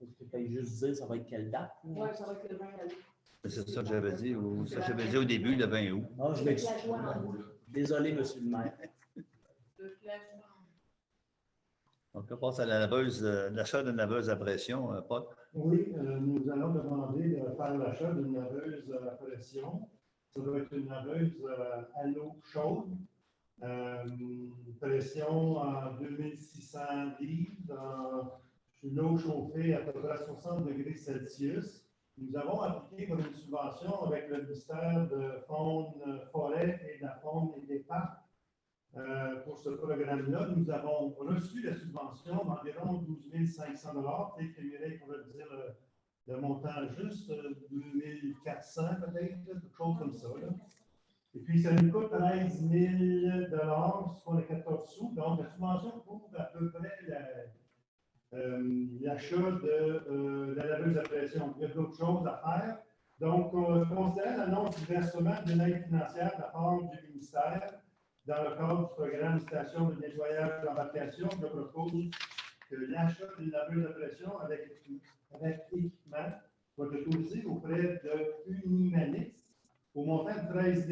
Je peux juste dire, ça va être quelle date? Oui, ça va être le 20 août. C'est ça que j'avais dit, ou ça que j'avais dit au début, le 20 août. Ah, je m'excuse. Désolé, monsieur le maire. Donc, on passe à l'achat d'une laveuse à pression, Paul. Oui, nous allons demander de faire l'achat d'une laveuse à pression. Ça doit être une laveuse à l'eau chaude, pression à 2600 litres, l'eau chauffée à peu près à 60 degrés Celsius. Nous avons appliqué pour une subvention avec le ministère de Faune, Forêt et de la Faune et des Parcs. Pour ce programme-là, nous avons reçu la subvention d'environ 12 500 $. Peut-être que Mireille pourrait dire le montant juste, 2 400 peut-être, quelque chose comme ça. Là. Et puis, ça nous coûte 13 000 soit les 14 sous. Donc, la subvention couvre à peu près l'achat de la laveuse à pression. Il y a d'autres choses à faire. Donc, considérant l'annonce du versement d'une aide financière de la part du ministère dans le cadre du programme Station de nettoyage d'embarcation, je propose que l'achat d'une laveuse à pression avec équipement va être autorisé auprès de Unimanis au montant de 13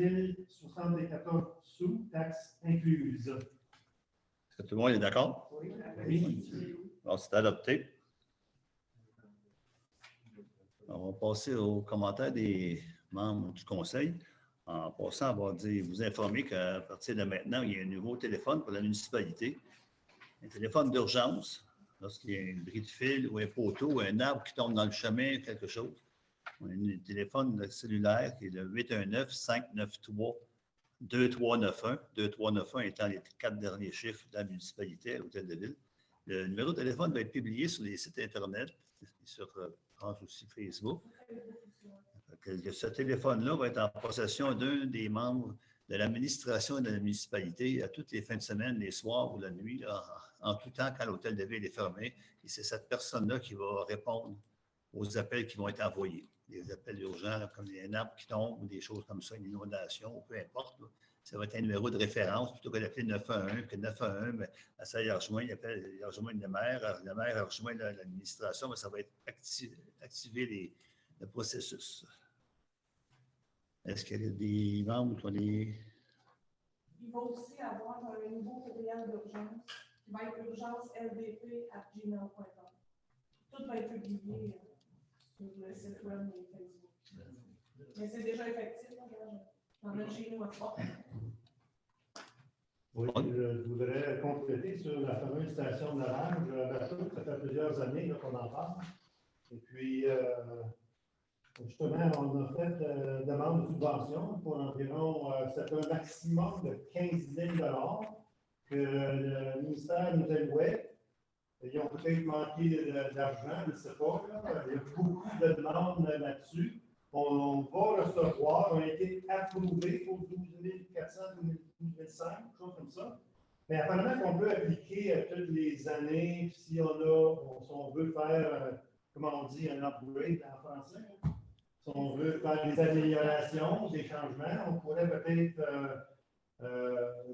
074 sous, taxes incluses. Est-ce que tout le monde est d'accord? Oui. Alors, c'est adopté. On va passer aux commentaires des membres du conseil. En passant, on va vous informer qu'à partir de maintenant, il y a un nouveau téléphone pour la municipalité. Un téléphone d'urgence, lorsqu'il y a un bris de fil ou un poteau ou un arbre qui tombe dans le chemin, quelque chose. On a un téléphone cellulaire qui est le 819-593-2391. 2391 étant les 4 derniers chiffres de la municipalité à l'hôtel de ville. Le numéro de téléphone va être publié sur les sites Internet, sur aussi Facebook. Ce téléphone-là va être en possession d'un des membres de l'administration de la municipalité à toutes les fins de semaine, les soirs ou la nuit, là, en tout temps quand l'hôtel de ville est fermé. Et c'est cette personne-là qui va répondre aux appels qui vont être envoyés. Des appels urgents, comme un arbre qui tombe ou des choses comme ça, une inondation, peu importe. Là. Ça va être un numéro de référence plutôt que d'appeler 911, que 911, mais ça, il rejoint le maire a rejoint l'administration, mais ça va être activer le processus. Est-ce qu'il y a des membres qui ont des... Il va aussi avoir un nouveau courriel d'urgence qui va être urgence-ldp@gmail.com. Tout va être publié sur le site web et Facebook. Mais c'est déjà effectif, on a chez nous à fort. Oui, je voudrais compléter sur la fameuse station de lavage à bateau. Ça fait plusieurs années qu'on en parle. Et puis, justement, on a fait demande de subvention pour environ, c'est un maximum de 15 000 que le ministère nous allouait. Ils ont peut-être manqué d'argent, je ne sais pas. Là. Il y a beaucoup de demandes là-dessus. On va recevoir, on a été approuvé pour 12 400, 12 500, quelque chose comme ça. Mais apparemment qu'on peut appliquer à toutes les années, si on veut faire, comment on dit, un upgrade en français. Hein? Si on veut faire des améliorations, des changements, on pourrait peut-être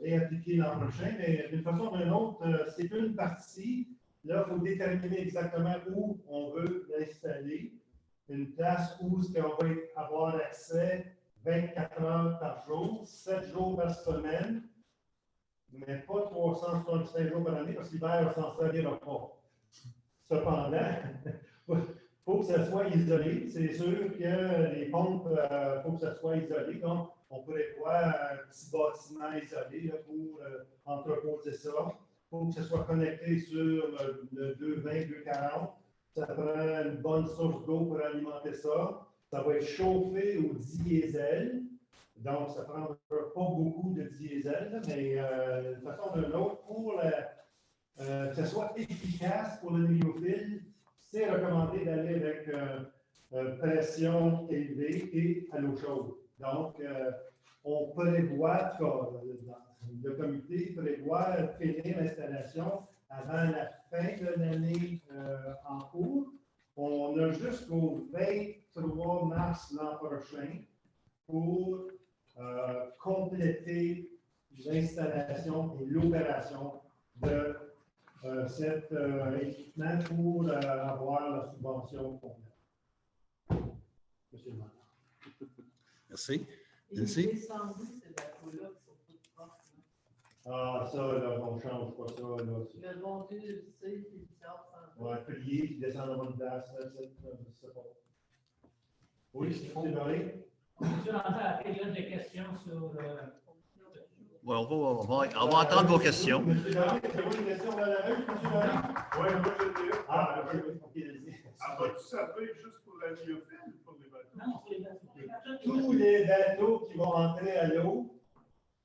réappliquer l'an prochain. Mais d'une façon ou d'une autre, c'est une partie. Là, il faut déterminer exactement où on veut l'installer. Une place où on va avoir accès 24 heures par jour, 7 jours par semaine, mais pas 365 jours par année, parce que l'hiver, on ne s'en servira pas. Cependant, il faut que ça soit isolé. C'est sûr que les pompes, il faut que ça soit isolé. Donc, on pourrait voir un petit bâtiment isolé là, pour entreposer ça. Il faut que ça soit connecté sur le 220, 240. Ça prend une bonne source d'eau pour alimenter ça. Ça va être chauffé au diesel. Donc, ça ne prendra pas beaucoup de diesel, mais d'une façon ou d'une autre, pour que ce soit efficace pour le néophyte, c'est recommandé d'aller avec pression élevée et à l'eau chaude. Donc, on prévoit, le comité prévoit finir l'installation avant la fin de l'année en cours. On a jusqu'au 23 mars l'an prochain pour compléter l'installation et l'opération de cet équipement pour avoir la subvention complète. Monsieur le maire. Merci. Merci. Ah, ça, là, on ne change pas ça. Là. Le monter, tu sais, c'est bizarre. Ouais, plier, puis descendre en bonne place, je ne sais pas. Oui, c'est bon. On peut rentrer à la période de questions sur. Oui, on va entendre vos questions. Monsieur Larry, avez-vous une question à la règle, monsieur Larry? Oui, moi je l'ai. Ah, ok, vas-y. Va-tu servir juste pour la néophyte ou pour les bateaux? Non, pour les bateaux. Tous les bateaux qui vont entrer à l'eau,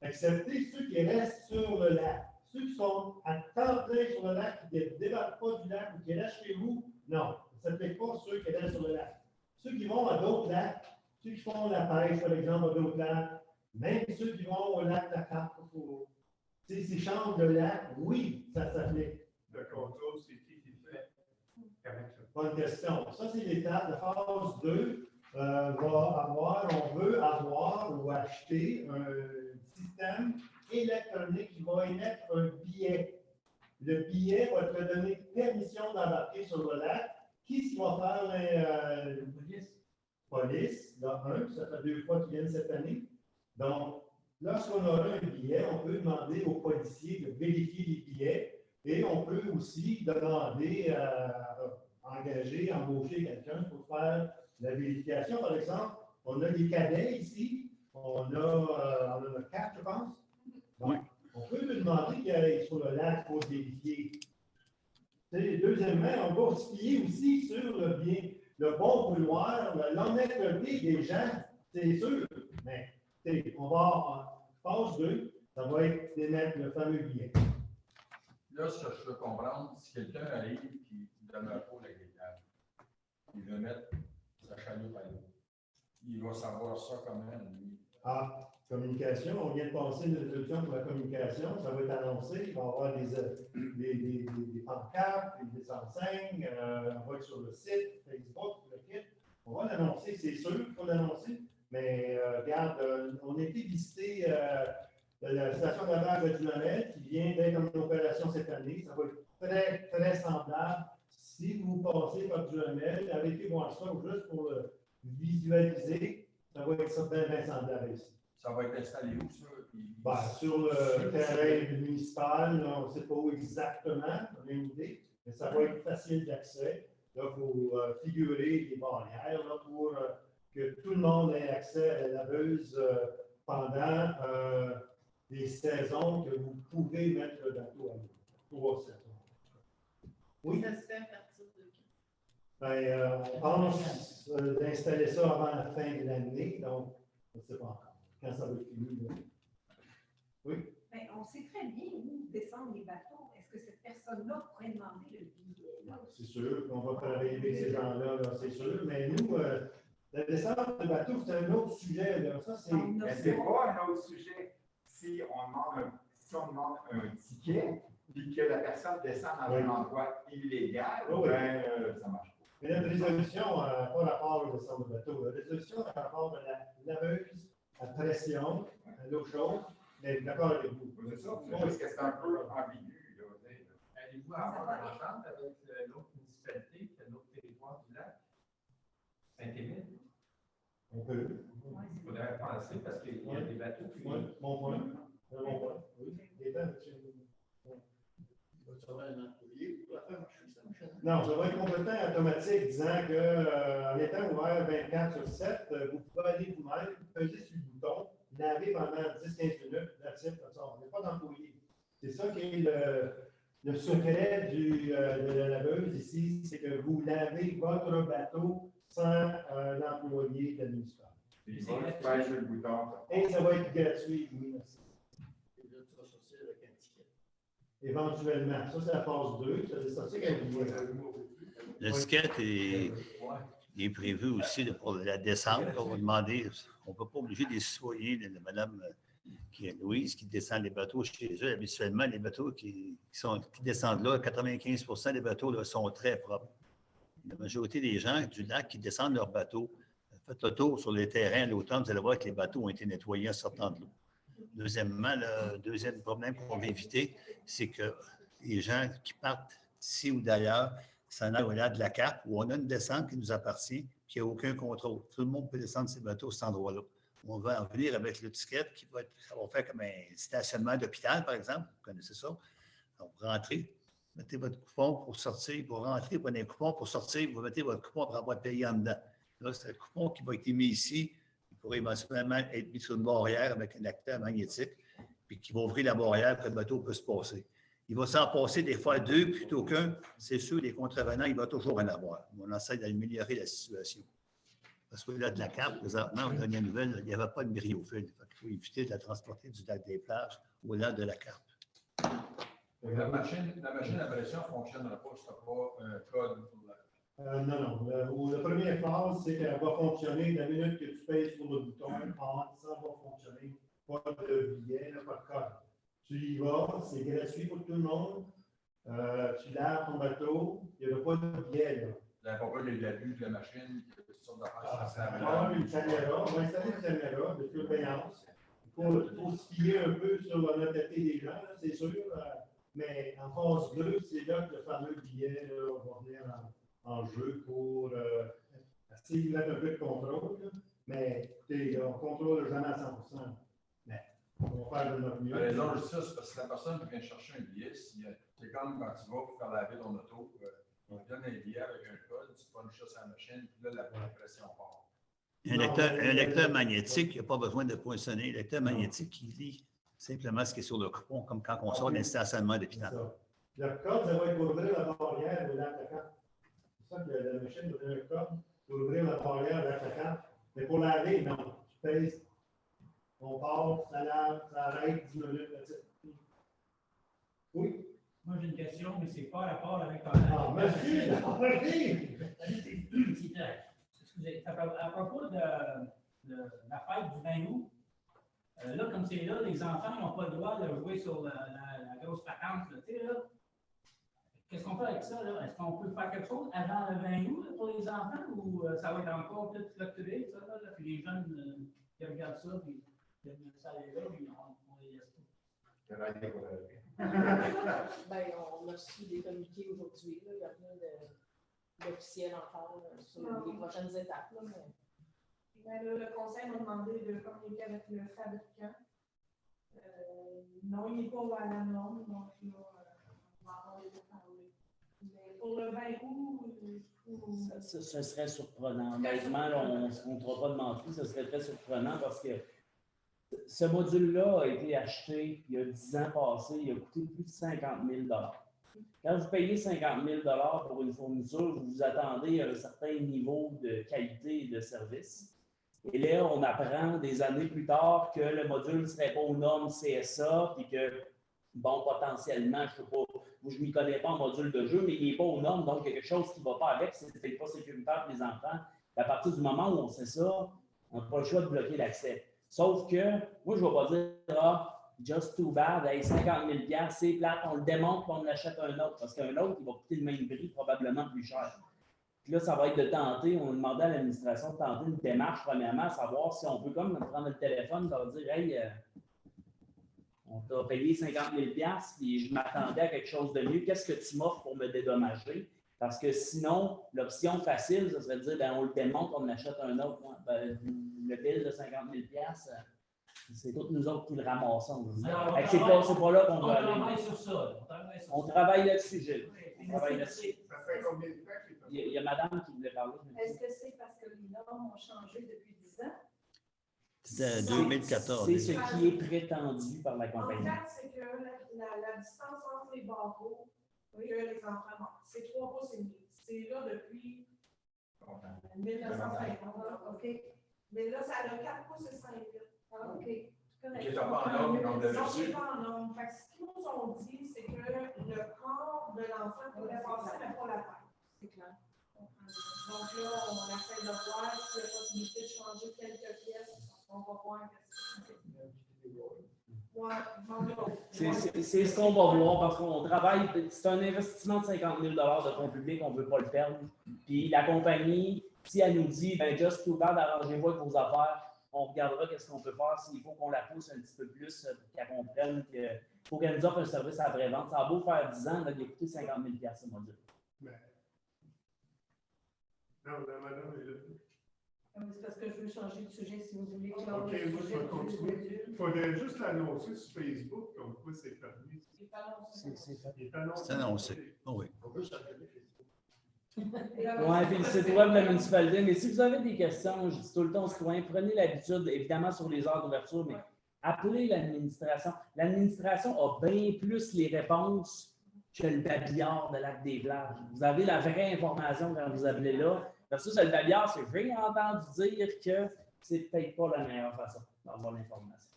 excepté ceux qui restent sur le lac. Ceux qui sont à temps plein sur le lac, qui ne débarquent pas du lac ou qui restent chez vous, non. Ça ne s'applique pas ceux qui restent sur le lac. Ceux qui vont à d'autres lacs, ceux qui font la pêche, par exemple, à d'autres lacs, Même ceux qui vont au lac de la Carpe, ces chambres de lac, oui, ça s'applique. Le contrôle, c'est qui fait? Bonne question. Ça, c'est l'étape. La phase 2 on veut avoir ou acheter un système électronique qui va émettre un billet. Le billet va te donner permission d'embarquer sur le lac. Qui va faire les police, là, ça fait 2 fois qu'ils viennent cette année. Donc, lorsqu'on aura un billet, on peut demander aux policiers de vérifier les billets et on peut aussi demander à embaucher quelqu'un pour faire la vérification. Par exemple, on a des cadets ici, on a 4, je pense. Donc, on peut lui demander qu'il aille sur le lac pour vérifier. Deuxièmement, on va se fier aussi sur le bon vouloir, l'honnêteté des gens, c'est sûr. Mais on va en phase 2, ça va être d'émettre le fameux billet. Là, ce que je veux comprendre, si quelqu'un arrive et ne demeure pas l'agréable, il veut mettre sa chaloupe à l'eau, il va savoir ça comment, lui. Ah, communication, on vient de passer une résolution pour la communication, ça va être annoncé, il va y avoir des pancartes, des enseignes, on va être sur le site, Facebook, le kit. On va l'annoncer, c'est sûr qu'il faut l'annoncer, mais regarde, on a été visiter la station de lavage de Duhamel qui vient d'être en opération cette année. Ça va être très, très semblable. Si vous passez par Duhamel, arrêtez voir ça juste pour le visualiser, ça va être bien semblable ici. Ça va être installé où, ça? Sur le terrain municipal, là, on ne sait pas où exactement, on a une idée, mais ça va être facile d'accès. Là, il faut figurer les barrières là, pour que tout le monde ait accès à la laveuse pendant les saisons que vous pouvez mettre le bateau à l'eau. 3 saisons. Oui? Ça se fait à partir de Ben, on pense d'installer ça avant la fin de l'année, donc on ne sait pas encore quand ça va être fini. Là. Oui? Ben, on sait très bien où descendent les bateaux. Est-ce que cette personne-là pourrait demander le billet? C'est sûr qu'on va travailler avec ces gens-là, là, c'est sûr, mais nous, la descente de bateau, c'est un autre sujet. Là. Ça, c'est... Mais c'est pas un autre sujet. Si on demande un ticket, puis que la personne descend dans un endroit illégal, ça marche pas. Mais notre résolution n'a pas rapport au descente de bateau. La résolution a rapport à la laveuse à pression, à l'eau chaude, mais d'accord avec vous. C'est ça, parce que c'est un peu ambigu. Allez-vous avoir une entente avec l'autre municipalité, l'autre territoire du lac? Saint-Émile? On peut. Il faudrait penser parce qu'il y a des bateaux qui. Oui, mon point. Mon point. Oui. Non, ça va être complètement automatique, disant qu'en étant ouvert 24 sur 7, vous pouvez aller vous-même, peser sur le bouton, laver pendant 10-15 minutes, comme ça. On n'est pas dans le courrier. C'est ça qui est le secret de la laveuse ici, c'est que vous lavez votre bateau sans l'employé de la municipale. Il va faire sur le bouton. Et ça va être gratuit, oui, merci. Et là, tu vas sortir avec un ticket. Éventuellement. Ça, c'est la phase 2. Ça va sortir avec un billet. Le ticket est prévu aussi pour la descente. On va demander, on ne peut pas obliger des citoyens de Mme Louise qui descendent les bateaux chez eux. Habituellement, les bateaux qui descendent là, 95% des bateaux là, sont très propres. La majorité des gens du lac qui descendent leurs bateaux, faites le tour sur les terrains à l'automne, vous allez voir que les bateaux ont été nettoyés en sortant de l'eau. Deuxièmement, le deuxième problème qu'on va éviter, c'est que les gens qui partent ici ou d'ailleurs s'en aillent au lac de la Carpe, où on a une descente qui nous appartient, qui n'a aucun contrôle. Tout le monde peut descendre ses bateaux à cet endroit-là. On va en venir avec le ticket qui va faire comme un stationnement d'hôpital, par exemple. Vous connaissez ça. Donc, rentrez, mettez votre coupon pour sortir. Vous rentrez, prenez un coupon pour sortir, vous mettez votre coupon pour avoir payé en dedans. Là, c'est le coupon qui va être émis ici. Il pourrait éventuellement être mis sur une barrière avec un acteur magnétique, puis qui va ouvrir la barrière pour que le bateau peut se passer. Il va s'en passer des fois 2 plutôt qu'un. C'est sûr, les contrevenants, il va toujours en avoir. On essaie d'améliorer la situation. Parce que là, de la Carpe, présentement, on a une nouvelle, il n'y avait pas de myriophiles. Il faut éviter de la transporter du lac des Plages au lac de la Carpe. La machine à pression ne fonctionnera pas si tu n'as pas un code pour la. Non. La première phase, c'est qu'elle va fonctionner la minute que tu pèses sur le bouton, ça va fonctionner pas de billet, là, pas de code. Tu y vas, c'est gratuit pour tout le monde. Tu laves ton bateau, il n'y a pas de billet. Là. Vous n'avez pas peur de l'abus de la machine, il y a toutes sortes d'affaires. On va avoir une caméra, on va installer une caméra de surveillance. Il faut se fier un peu sur l'honnêteté des gens, là, c'est sûr. Mais en phase 2, c'est là que le fameux billet là, va venir en jeu pour essayer de mettre un peu de contrôle. Là. Mais écoutez, on ne contrôle jamais à 100%. Mais on va faire de notre mieux. La raison de ça, c'est parce que la personne qui vient chercher un billet, c'est comme quand tu vas pour faire laver ton auto, on te donne un billet avec un code, tu punches ça sur la machine, puis là, la pression part. Un lecteur magnétique, il n'y a pas besoin de poinçonner. Un lecteur magnétique qui lit simplement ce qui est sur le coupon, comme quand on sort d'un stationnement d'hôpital. Le code, ça va être pour ouvrir la barrière de l'attaquant. C'est ça que la machine va donner un code pour ouvrir la barrière de l'attaquant. Mais pour laver, non. Tu pèses, on part, ça lave, ça arrête 10 minutes. Oui? Moi, j'ai une question, mais c'est pas rapport avec ton. Ah, monsieur, excusez, à propos de la fête du 20 août, là, comme c'est là, les enfants n'ont pas le droit de jouer sur la grosse patente, tu sais, là. Qu'est-ce qu'on fait avec ça, là? Est-ce qu'on peut faire quelque chose avant le 20 août là, pour les enfants ou ça va être encore peut-être fluctué, ça, là, puis les jeunes qui regardent ça, puis ça les là, puis on les laisse pas. Ben, on a reçu des communiqués aujourd'hui, il n'y a rien d'officiel encore sur les prochaines étapes. Là, mais... Ben, le conseil m'a demandé de communiquer avec le fabricant. Non, il n'est pas à la norme, donc là, on va avoir les parler. Mais pour le 20 août, ce serait surprenant. Honnêtement, on ne se comptera pas de mentir, ce serait très surprenant parce que ce module-là a été acheté il y a 10 ans passés, il a coûté plus de 50 000 $. Quand vous payez 50 000 $ pour une fourniture, vous vous attendez à un certain niveau de qualité et de service. Et là, on apprend des années plus tard que le module ne serait pas aux normes CSA, puis que, bon, potentiellement, je ne m'y connais pas en module de jeu, mais il n'est pas aux normes, donc il y a quelque chose qui ne va pas avec, c'est peut-être pas sécuritaire pour les enfants. À partir du moment où on sait ça, on n'a pas le choix de bloquer l'accès. Sauf que, moi, je ne vais pas dire, just too bad, hey, 50 000 $, c'est plate, on le démonte et on achète un autre. Parce qu'un autre, il va coûter le même prix, probablement plus cher. Puis là, ça va être de tenter, on a demandé à l'administration de tenter une démarche, premièrement, à savoir si on peut comme prendre le téléphone et leur dire, hey, on t'a payé 50 000 $, puis je m'attendais à quelque chose de mieux. Qu'est-ce que tu m'offres pour me dédommager? Parce que sinon, l'option facile, ça serait de dire, ben, on le démonte, on en achète un autre. Ben, le bill de 50 000 $, c'est tous nous autres qui le ramassons. C'est pas là qu'on va aller. On travaille sur ça. On travaille là-dessus, Gilles. On travaille là-dessus. Ça fait combien de temps qu'il est passé? Il y a madame qui voulait parler. Est-ce que c'est parce que les normes ont changé depuis 10 ans? C'était 2014. C'est ce qui est prétendu par la en compagnie. fait, c'est que la distance entre les barreaux que les enfants marquent, c'est 3 pouces et demi. C'est là depuis 1950. OK. Mais là, ça a 4 pouces et 5 litres. OK. Qui est pas en norme, comme de Non, c'est pas en norme. Fait que ce qu'ils nous ont dit, c'est que le corps de l'enfant pourrait passer, mais pas la tête. C'est clair. Donc là, on essaie de voir s'il y a possibilité de changer quelques pièces. On va voir C'est ce qu'on va voir parce qu'on travaille, c'est un investissement de 50 000 $ de fonds publics, on ne veut pas le perdre. Puis la compagnie, si elle nous dit, ben just too bad, arrangez-vous avec vos affaires, on regardera qu'est-ce qu'on peut faire, s'il faut qu'on la pousse un petit peu plus pour qu'elle comprenne qu'il faut qu'elle nous offre un service à après-vente. Ça a beau faire 10 ans, là, il a coûté 50 000 $ ce module. Non, madame est là. C'est parce que je veux changer de sujet si vous voulez. OK, moi, je vais continuer. Il faudrait juste l'annoncer sur Facebook, comme quoi c'est permis. Il est annoncé. C'est annoncé. Oh oui. On peut s'appeler Facebook. Oui, puis le site web de la municipalité. Mais si vous avez des questions, je dis tout le temps aux citoyens, prenez l'habitude, évidemment sur les heures d'ouverture, mais appelez l'administration. L'administration a bien plus les réponses que le babillard de Lac-des-Plages. Vous avez la vraie information quand vous appelez là. Versus le babillard, c'est j'ai entendu dire que c'est peut-être pas la meilleure façon d'avoir l'information.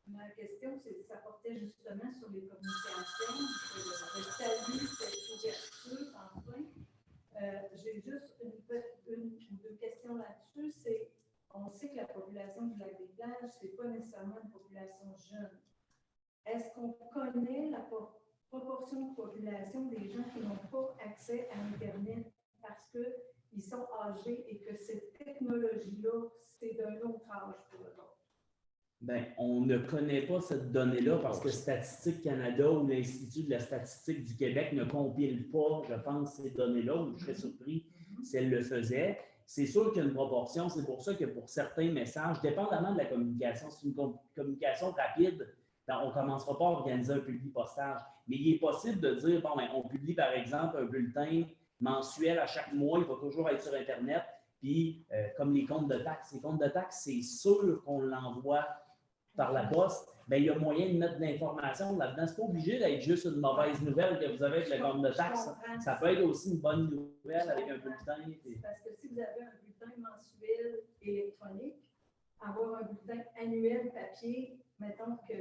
Ma question, ça portait justement sur les communications. Je salue cette ouverture enfin. J'ai juste une ou deux questions là-dessus. On sait que la population du Lac-des-Plages message, ce n'est pas nécessairement une population jeune. Est-ce qu'on connaît la proportion de population des gens qui n'ont pas accès à Internet parce qu'ils sont âgés et que cette technologie-là, c'est d'un autre âge pour eux autres? Bien, on ne connaît pas cette donnée-là parce que Statistique Canada ou l'Institut de la statistique du Québec ne compile pas, je pense, ces données-là, ou je serais surpris si elles le faisaient. C'est sûr qu'il y a une proportion, c'est pour ça que pour certains messages, dépendamment de la communication, c'est une communication rapide, ben, on ne commencera pas à organiser un public postage. Mais il est possible de dire, bon, ben, on publie par exemple un bulletin mensuel à chaque mois, il va toujours être sur Internet, puis comme les comptes de taxes, c'est sûr qu'on l'envoie par la poste, bien, il y a moyen de mettre de l'information là-dedans. Ce n'est pas obligé d'être juste une mauvaise nouvelle que vous avez avec le compte de taxes. Ça peut être aussi une bonne nouvelle avec un bulletin. Parce que si vous avez un bulletin mensuel électronique, avoir un bulletin annuel papier, mettons que...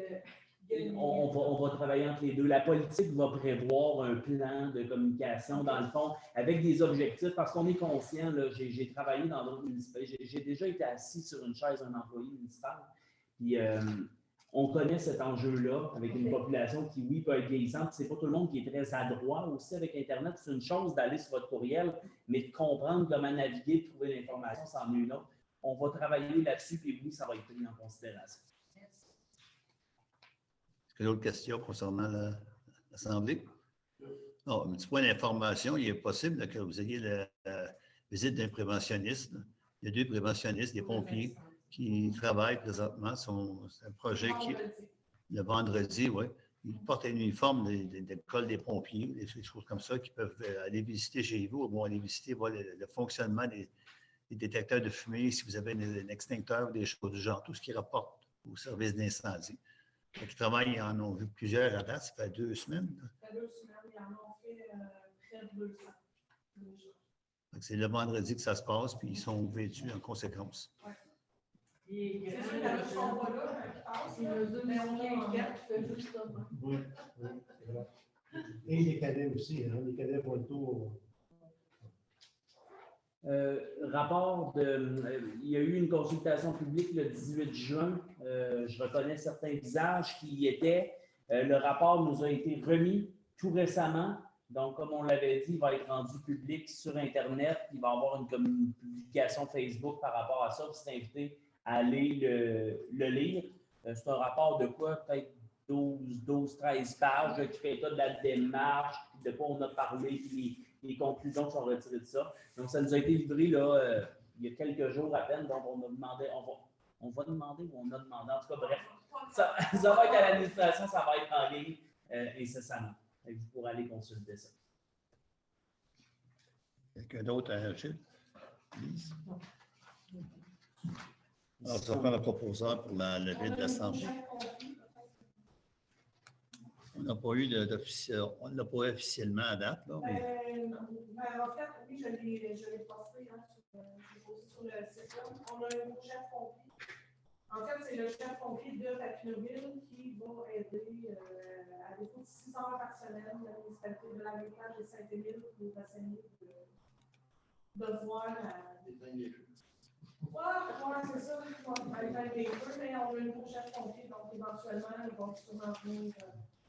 On va travailler entre les deux. La politique va prévoir un plan de communication, dans le fond, avec des objectifs, parce qu'on est conscient, j'ai travaillé dans d'autres municipalités, j'ai déjà été assis sur une chaise d'un employé municipal. Puis, on connaît cet enjeu-là avec une population qui, oui, peut être vieillissante. Ce n'est pas tout le monde qui est très adroit aussi avec Internet. C'est une chose d'aller sur votre courriel, mais de comprendre comment naviguer, de trouver l'information, c'en est une autre. On va travailler là-dessus, puis oui, ça va être pris en considération. Est-ce qu'il y a d'autres questions concernant l'Assemblée? Non, un petit point d'information. Il est possible que vous ayez la visite d'un préventionniste. Il y a 2 préventionnistes, des pompiers, qui travaillent présentement. C'est un projet qui, le vendredi, oui, ils portent un uniforme d'école des pompiers, des choses comme ça, qui peuvent aller visiter chez vous, ou vont aller visiter le fonctionnement des détecteurs de fumée, si vous avez un extincteur ou des choses du genre, tout ce qui rapporte au service d'incendie. Ils travaillent, ils en ont vu plusieurs à date, ça fait 2 semaines. Ça fait 2 semaines, ils en ont fait près de 200. C'est le vendredi que ça se passe, puis ils sont vêtus en conséquence. Ouais. C'est sûr qu'il y en a qui ne sont pas là, mais on est inquiète, justement. Oui, c'est vrai. Et les cadets aussi, hein, les cadets font le tour. Il y a eu une consultation publique le 18 juin. Je reconnais certains visages qui y étaient. Le rapport nous a été remis tout récemment. Donc, comme on l'avait dit, il va être rendu public sur Internet. Il va y avoir une publication Facebook par rapport à ça. Vous êtes invité à aller le lire. C'est un rapport de quoi? Peut-être 12-13 pages qui fait état de la démarche, de quoi on a parlé, puis les conclusions sont retirées de ça. Donc, ça nous a été livré là, il y a quelques jours à peine. Donc, on va demander, ou on a demandé, en tout cas, bref. Ça va être à l'administration, ça va être en ligne incessamment. Vous pourrez aller consulter ça. Quelqu'un d'autre à Gilles? Alors, ça va faire un proposeur pour la levée de l'Assemblée. On n'a pas eu on ne l'a pas officiellement à date. Là, mais... En fait, oui, je l'ai posté, hein, sur le site. On a un nouveau chef pompier. En fait, c'est le chef pompier de Papineauville qui va aider à défaut de 6 heures par semaine la municipalité de la Mécage et Saint-Émile pour essayer de voir c'est ça, on va être des feux, mais on a un nouveau chef pompier, donc éventuellement, ils vont sûrement venir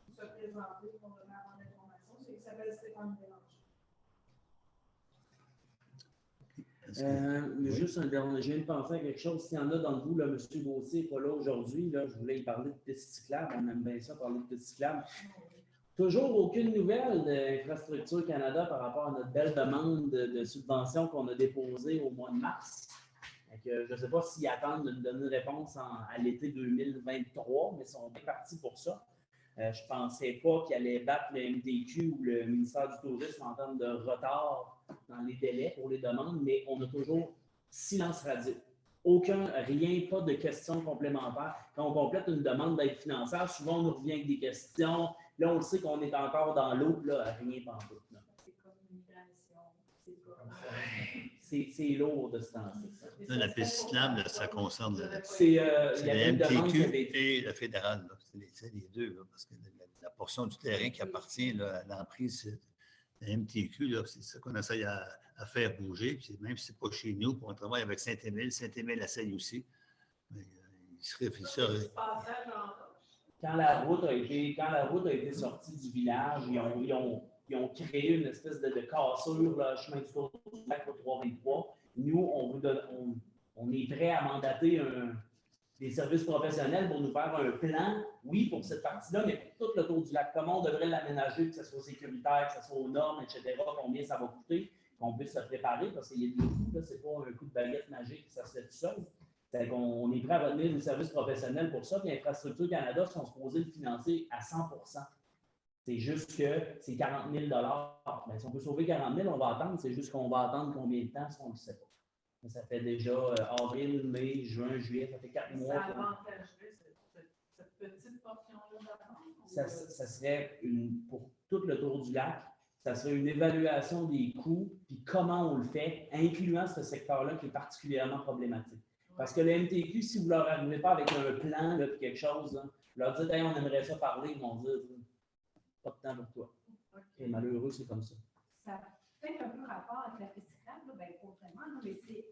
se présenter pour donner avant l'information. Il s'appelle Stéphane Bélanger. Juste un dernier, je viens de penser à quelque chose. S'il y en a d'entre vous, là, M. Beautier n'est pas là aujourd'hui, là, je voulais y parler de pistes cyclables. On aime bien ça, parler de pistes cyclables. Toujours aucune nouvelle d'Infrastructure Canada par rapport à notre belle demande de subvention qu'on a déposée au mois de mars. Je ne sais pas s'ils attendent de nous donner une réponse à l'été 2023, mais ils sont bien partis pour ça. Je ne pensais pas qu'ils allaient battre le MTQ ou le ministère du Tourisme en termes de retard dans les délais pour les demandes, mais on a toujours silence radio. Rien, pas de questions complémentaires. Quand on complète une demande d'aide financière, souvent on nous revient avec des questions. Là, on sait qu'on est encore dans l'eau, là, rien pas en tout. C'est lourd de ce temps-ci. La piste cyclable, ça concerne le MTQ et le fédéral. C'est les deux, là, parce que la portion du terrain qui appartient là, à l'emprise de la MTQ, c'est ça qu'on essaye à faire bouger. Puis même si ce n'est pas chez nous, on travaille avec Saint-Émile. Saint-Émile essaye aussi. Mais, Passage en roche. Quand la route a été sortie du village, ils ont créé une espèce de cassure, là, chemin du tour du lac au 323. Nous, on est prêt à mandater des services professionnels pour nous faire un plan, oui, pour cette partie-là, mais pour tout le tour du lac. Comment on devrait l'aménager, que ce soit sécuritaire, que ce soit aux normes, etc., combien ça va coûter, qu'on puisse se préparer, parce qu'il y a des coûts, là, c'est pas un coup de baguette magique, ça se fait tout seul. On est prêt à retenir des services professionnels pour ça, puis Infrastructure Canada sont supposés le financer à 100 %. C'est juste que c'est 40 000 $. Si on peut sauver 40 000 $, on va attendre. C'est juste qu'on va attendre combien de temps, ça, on ne le sait pas. Mais ça fait déjà avril, mai, juin, juillet, ça fait 4 mois. Ça avantagerait cette petite portion-là d'avance? Ça serait pour tout le tour du lac, ça serait une évaluation des coûts, puis comment on le fait, incluant ce secteur-là qui est particulièrement problématique. Parce que le MTQ, si vous ne leur arrivez pas avec un plan, là, quelque chose, là, vous leur dites, hey, on aimerait ça parler, ils vont dire, pas de temps pour toi. Okay. Et malheureux, c'est comme ça. Ça fait un peu rapport avec la piste cyclable, bien, pas vraiment, mais c'est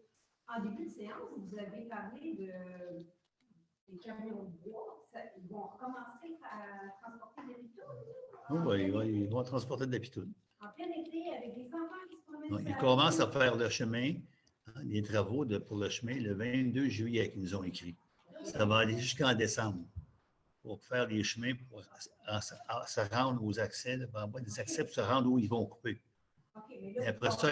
en début de séance, vous avez parlé des camions de bois. Ils vont recommencer à transporter de la pitoune? Oui, ils vont transporter de la pitoune. En plein été, avec des enfants qui se promènent. Ils commencent à faire le chemin. Les travaux pour le chemin le 22 juillet qu'ils nous ont écrit. Ça va aller jusqu'en décembre pour faire les chemins pour se rendre aux accès, des accès pour se rendre où ils vont couper. Et après ça,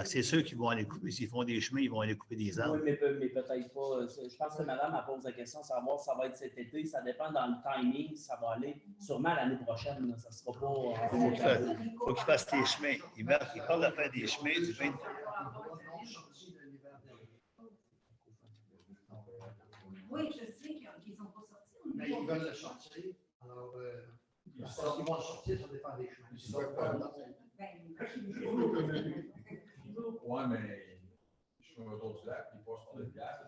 c'est sûr qu'ils vont aller couper. S'ils font des chemins, ils vont aller couper des arbres. Oui, mais peut-être pas. Je pense que madame a posé la question, savoir si ça va être cet été. Ça dépend dans le timing, ça va aller sûrement l'année prochaine. Ça ne sera pas. Il faut qu'ils fassent les chemins. Ils parlent de faire des chemins du 20. Oui, je sais qu'ils ne sont pas sortis. Mais ils veulent le sortir. Alors, ils vont le sortir, ça dépend des chemins. Oui, mais je suis un autre lac, ils passent par le village.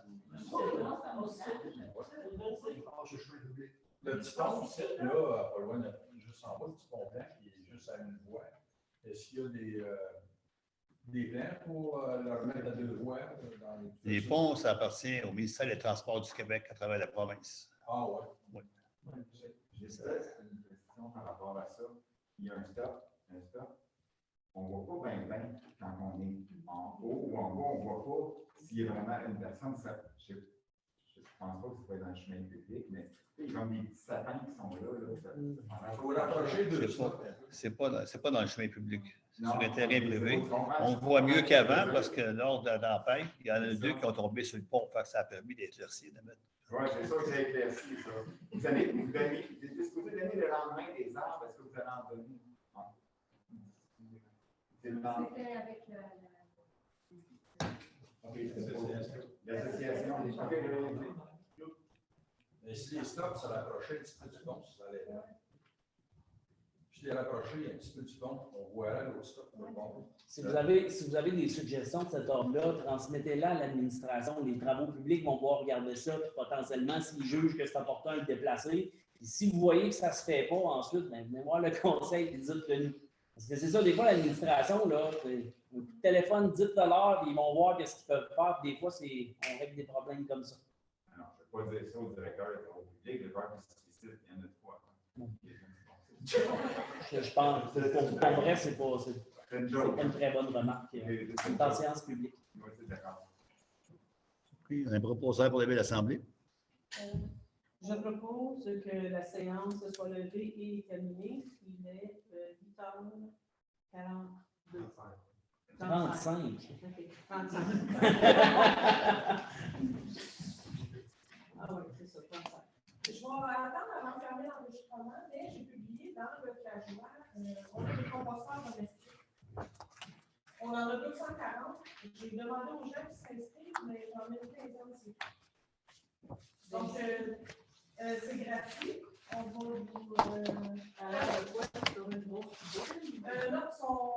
Le petit pont, c'est là, pas loin de juste en bas, le petit pont blanc qui est juste à une voie. Est-ce qu'il y a des plans pour le remettre à deux voies? Les ponts, ça appartient au ministère des Transports du Québec à travers la province. Ah ouais. Oui. J'ai une question par rapport à ça. Il y a un stop. On ne voit pas bien quand on est en haut ou en bas, on ne voit pas s'il y a vraiment une personne. Je ne pense pas que ce soit dans le chemin public, mais il y a comme des petits sapins qui sont là. Il faut rapprocher de ça. C'est pas dans le chemin public. C'est sur un terrain privé. On voit mieux qu'avant parce que lors de la tempête, il y en a deux qui ont tombé sur le pont. Ça a permis d'éclaircir. Oui, c'est ça que j'ai éclairci, ça. Vous êtes supposé donner le lendemain des arbres, est-ce que vous allez en donner? C'était avec l'association. Mais si les stops, ça rapprochait un petit peu du pont, ça allait. Puis les rapprocher un petit peu du pont, on voit l'autre stop pour le pont. Si vous avez des suggestions de cet ordre-là, transmettez-la à l'administration. Les travaux publics vont pouvoir regarder ça, puis potentiellement, s'ils jugent que c'est important de le déplacer. Puis si vous voyez que ça ne se fait pas ensuite, bien, venez voir le conseil et dites-le nous. Parce que c'est ça, des fois, l'administration, là, un coup de téléphone, dites-leur, ils vont voir ce qu'ils peuvent faire. Puis des fois, on règle des problèmes comme ça. Alors, je ne vais pas dire ça au directeur des travaux publics, le faire qui se il y en a trois. Je pense, pour vrai, c'est pas une très bonne remarque. C'est en séance publique. Oui, c'est d'accord. Un proposeur pour lever l'Assemblée. Je propose que la séance soit levée et terminée. Il est 8h42. 35. OK, 35. Ah oui, c'est ça, 35. Je vais attendre avant de fermer l'enregistrement, mais j'ai publié dans le cajoir, on a des composteurs domestiques. On en a 240. J'ai demandé aux gens qui s'inscrivent, mais j'en ai une quinzaine ici. Donc, c'est gratuit. On va vous. Là, sont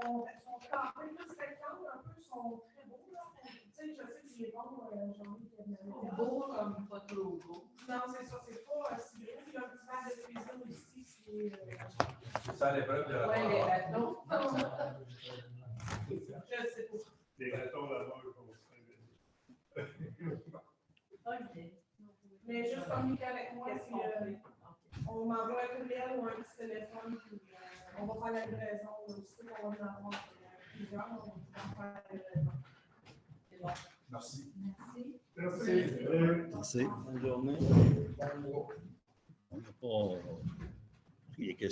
campés, plus rectangles, un peu, sont très beaux. Tu sais, je sais que les bons, j'en ai Beau comme pas trop beau. Non, c'est ça, c'est pas si gros. Il y a un petit verre de cuisine ici. C'est ça l'épreuve de la Oui, les bateaux. Je sais pas. Les bâtons là-bas, comme ça. OK. communiquer avec moi si on m'envoie un courriel ou un petit téléphone, puis on va faire la livraison. Aussitôt qu'on va en avoir plusieurs, on va faire la livraison. C'est bon. Merci. Merci. Bonne journée. On n'a pas pris les questions.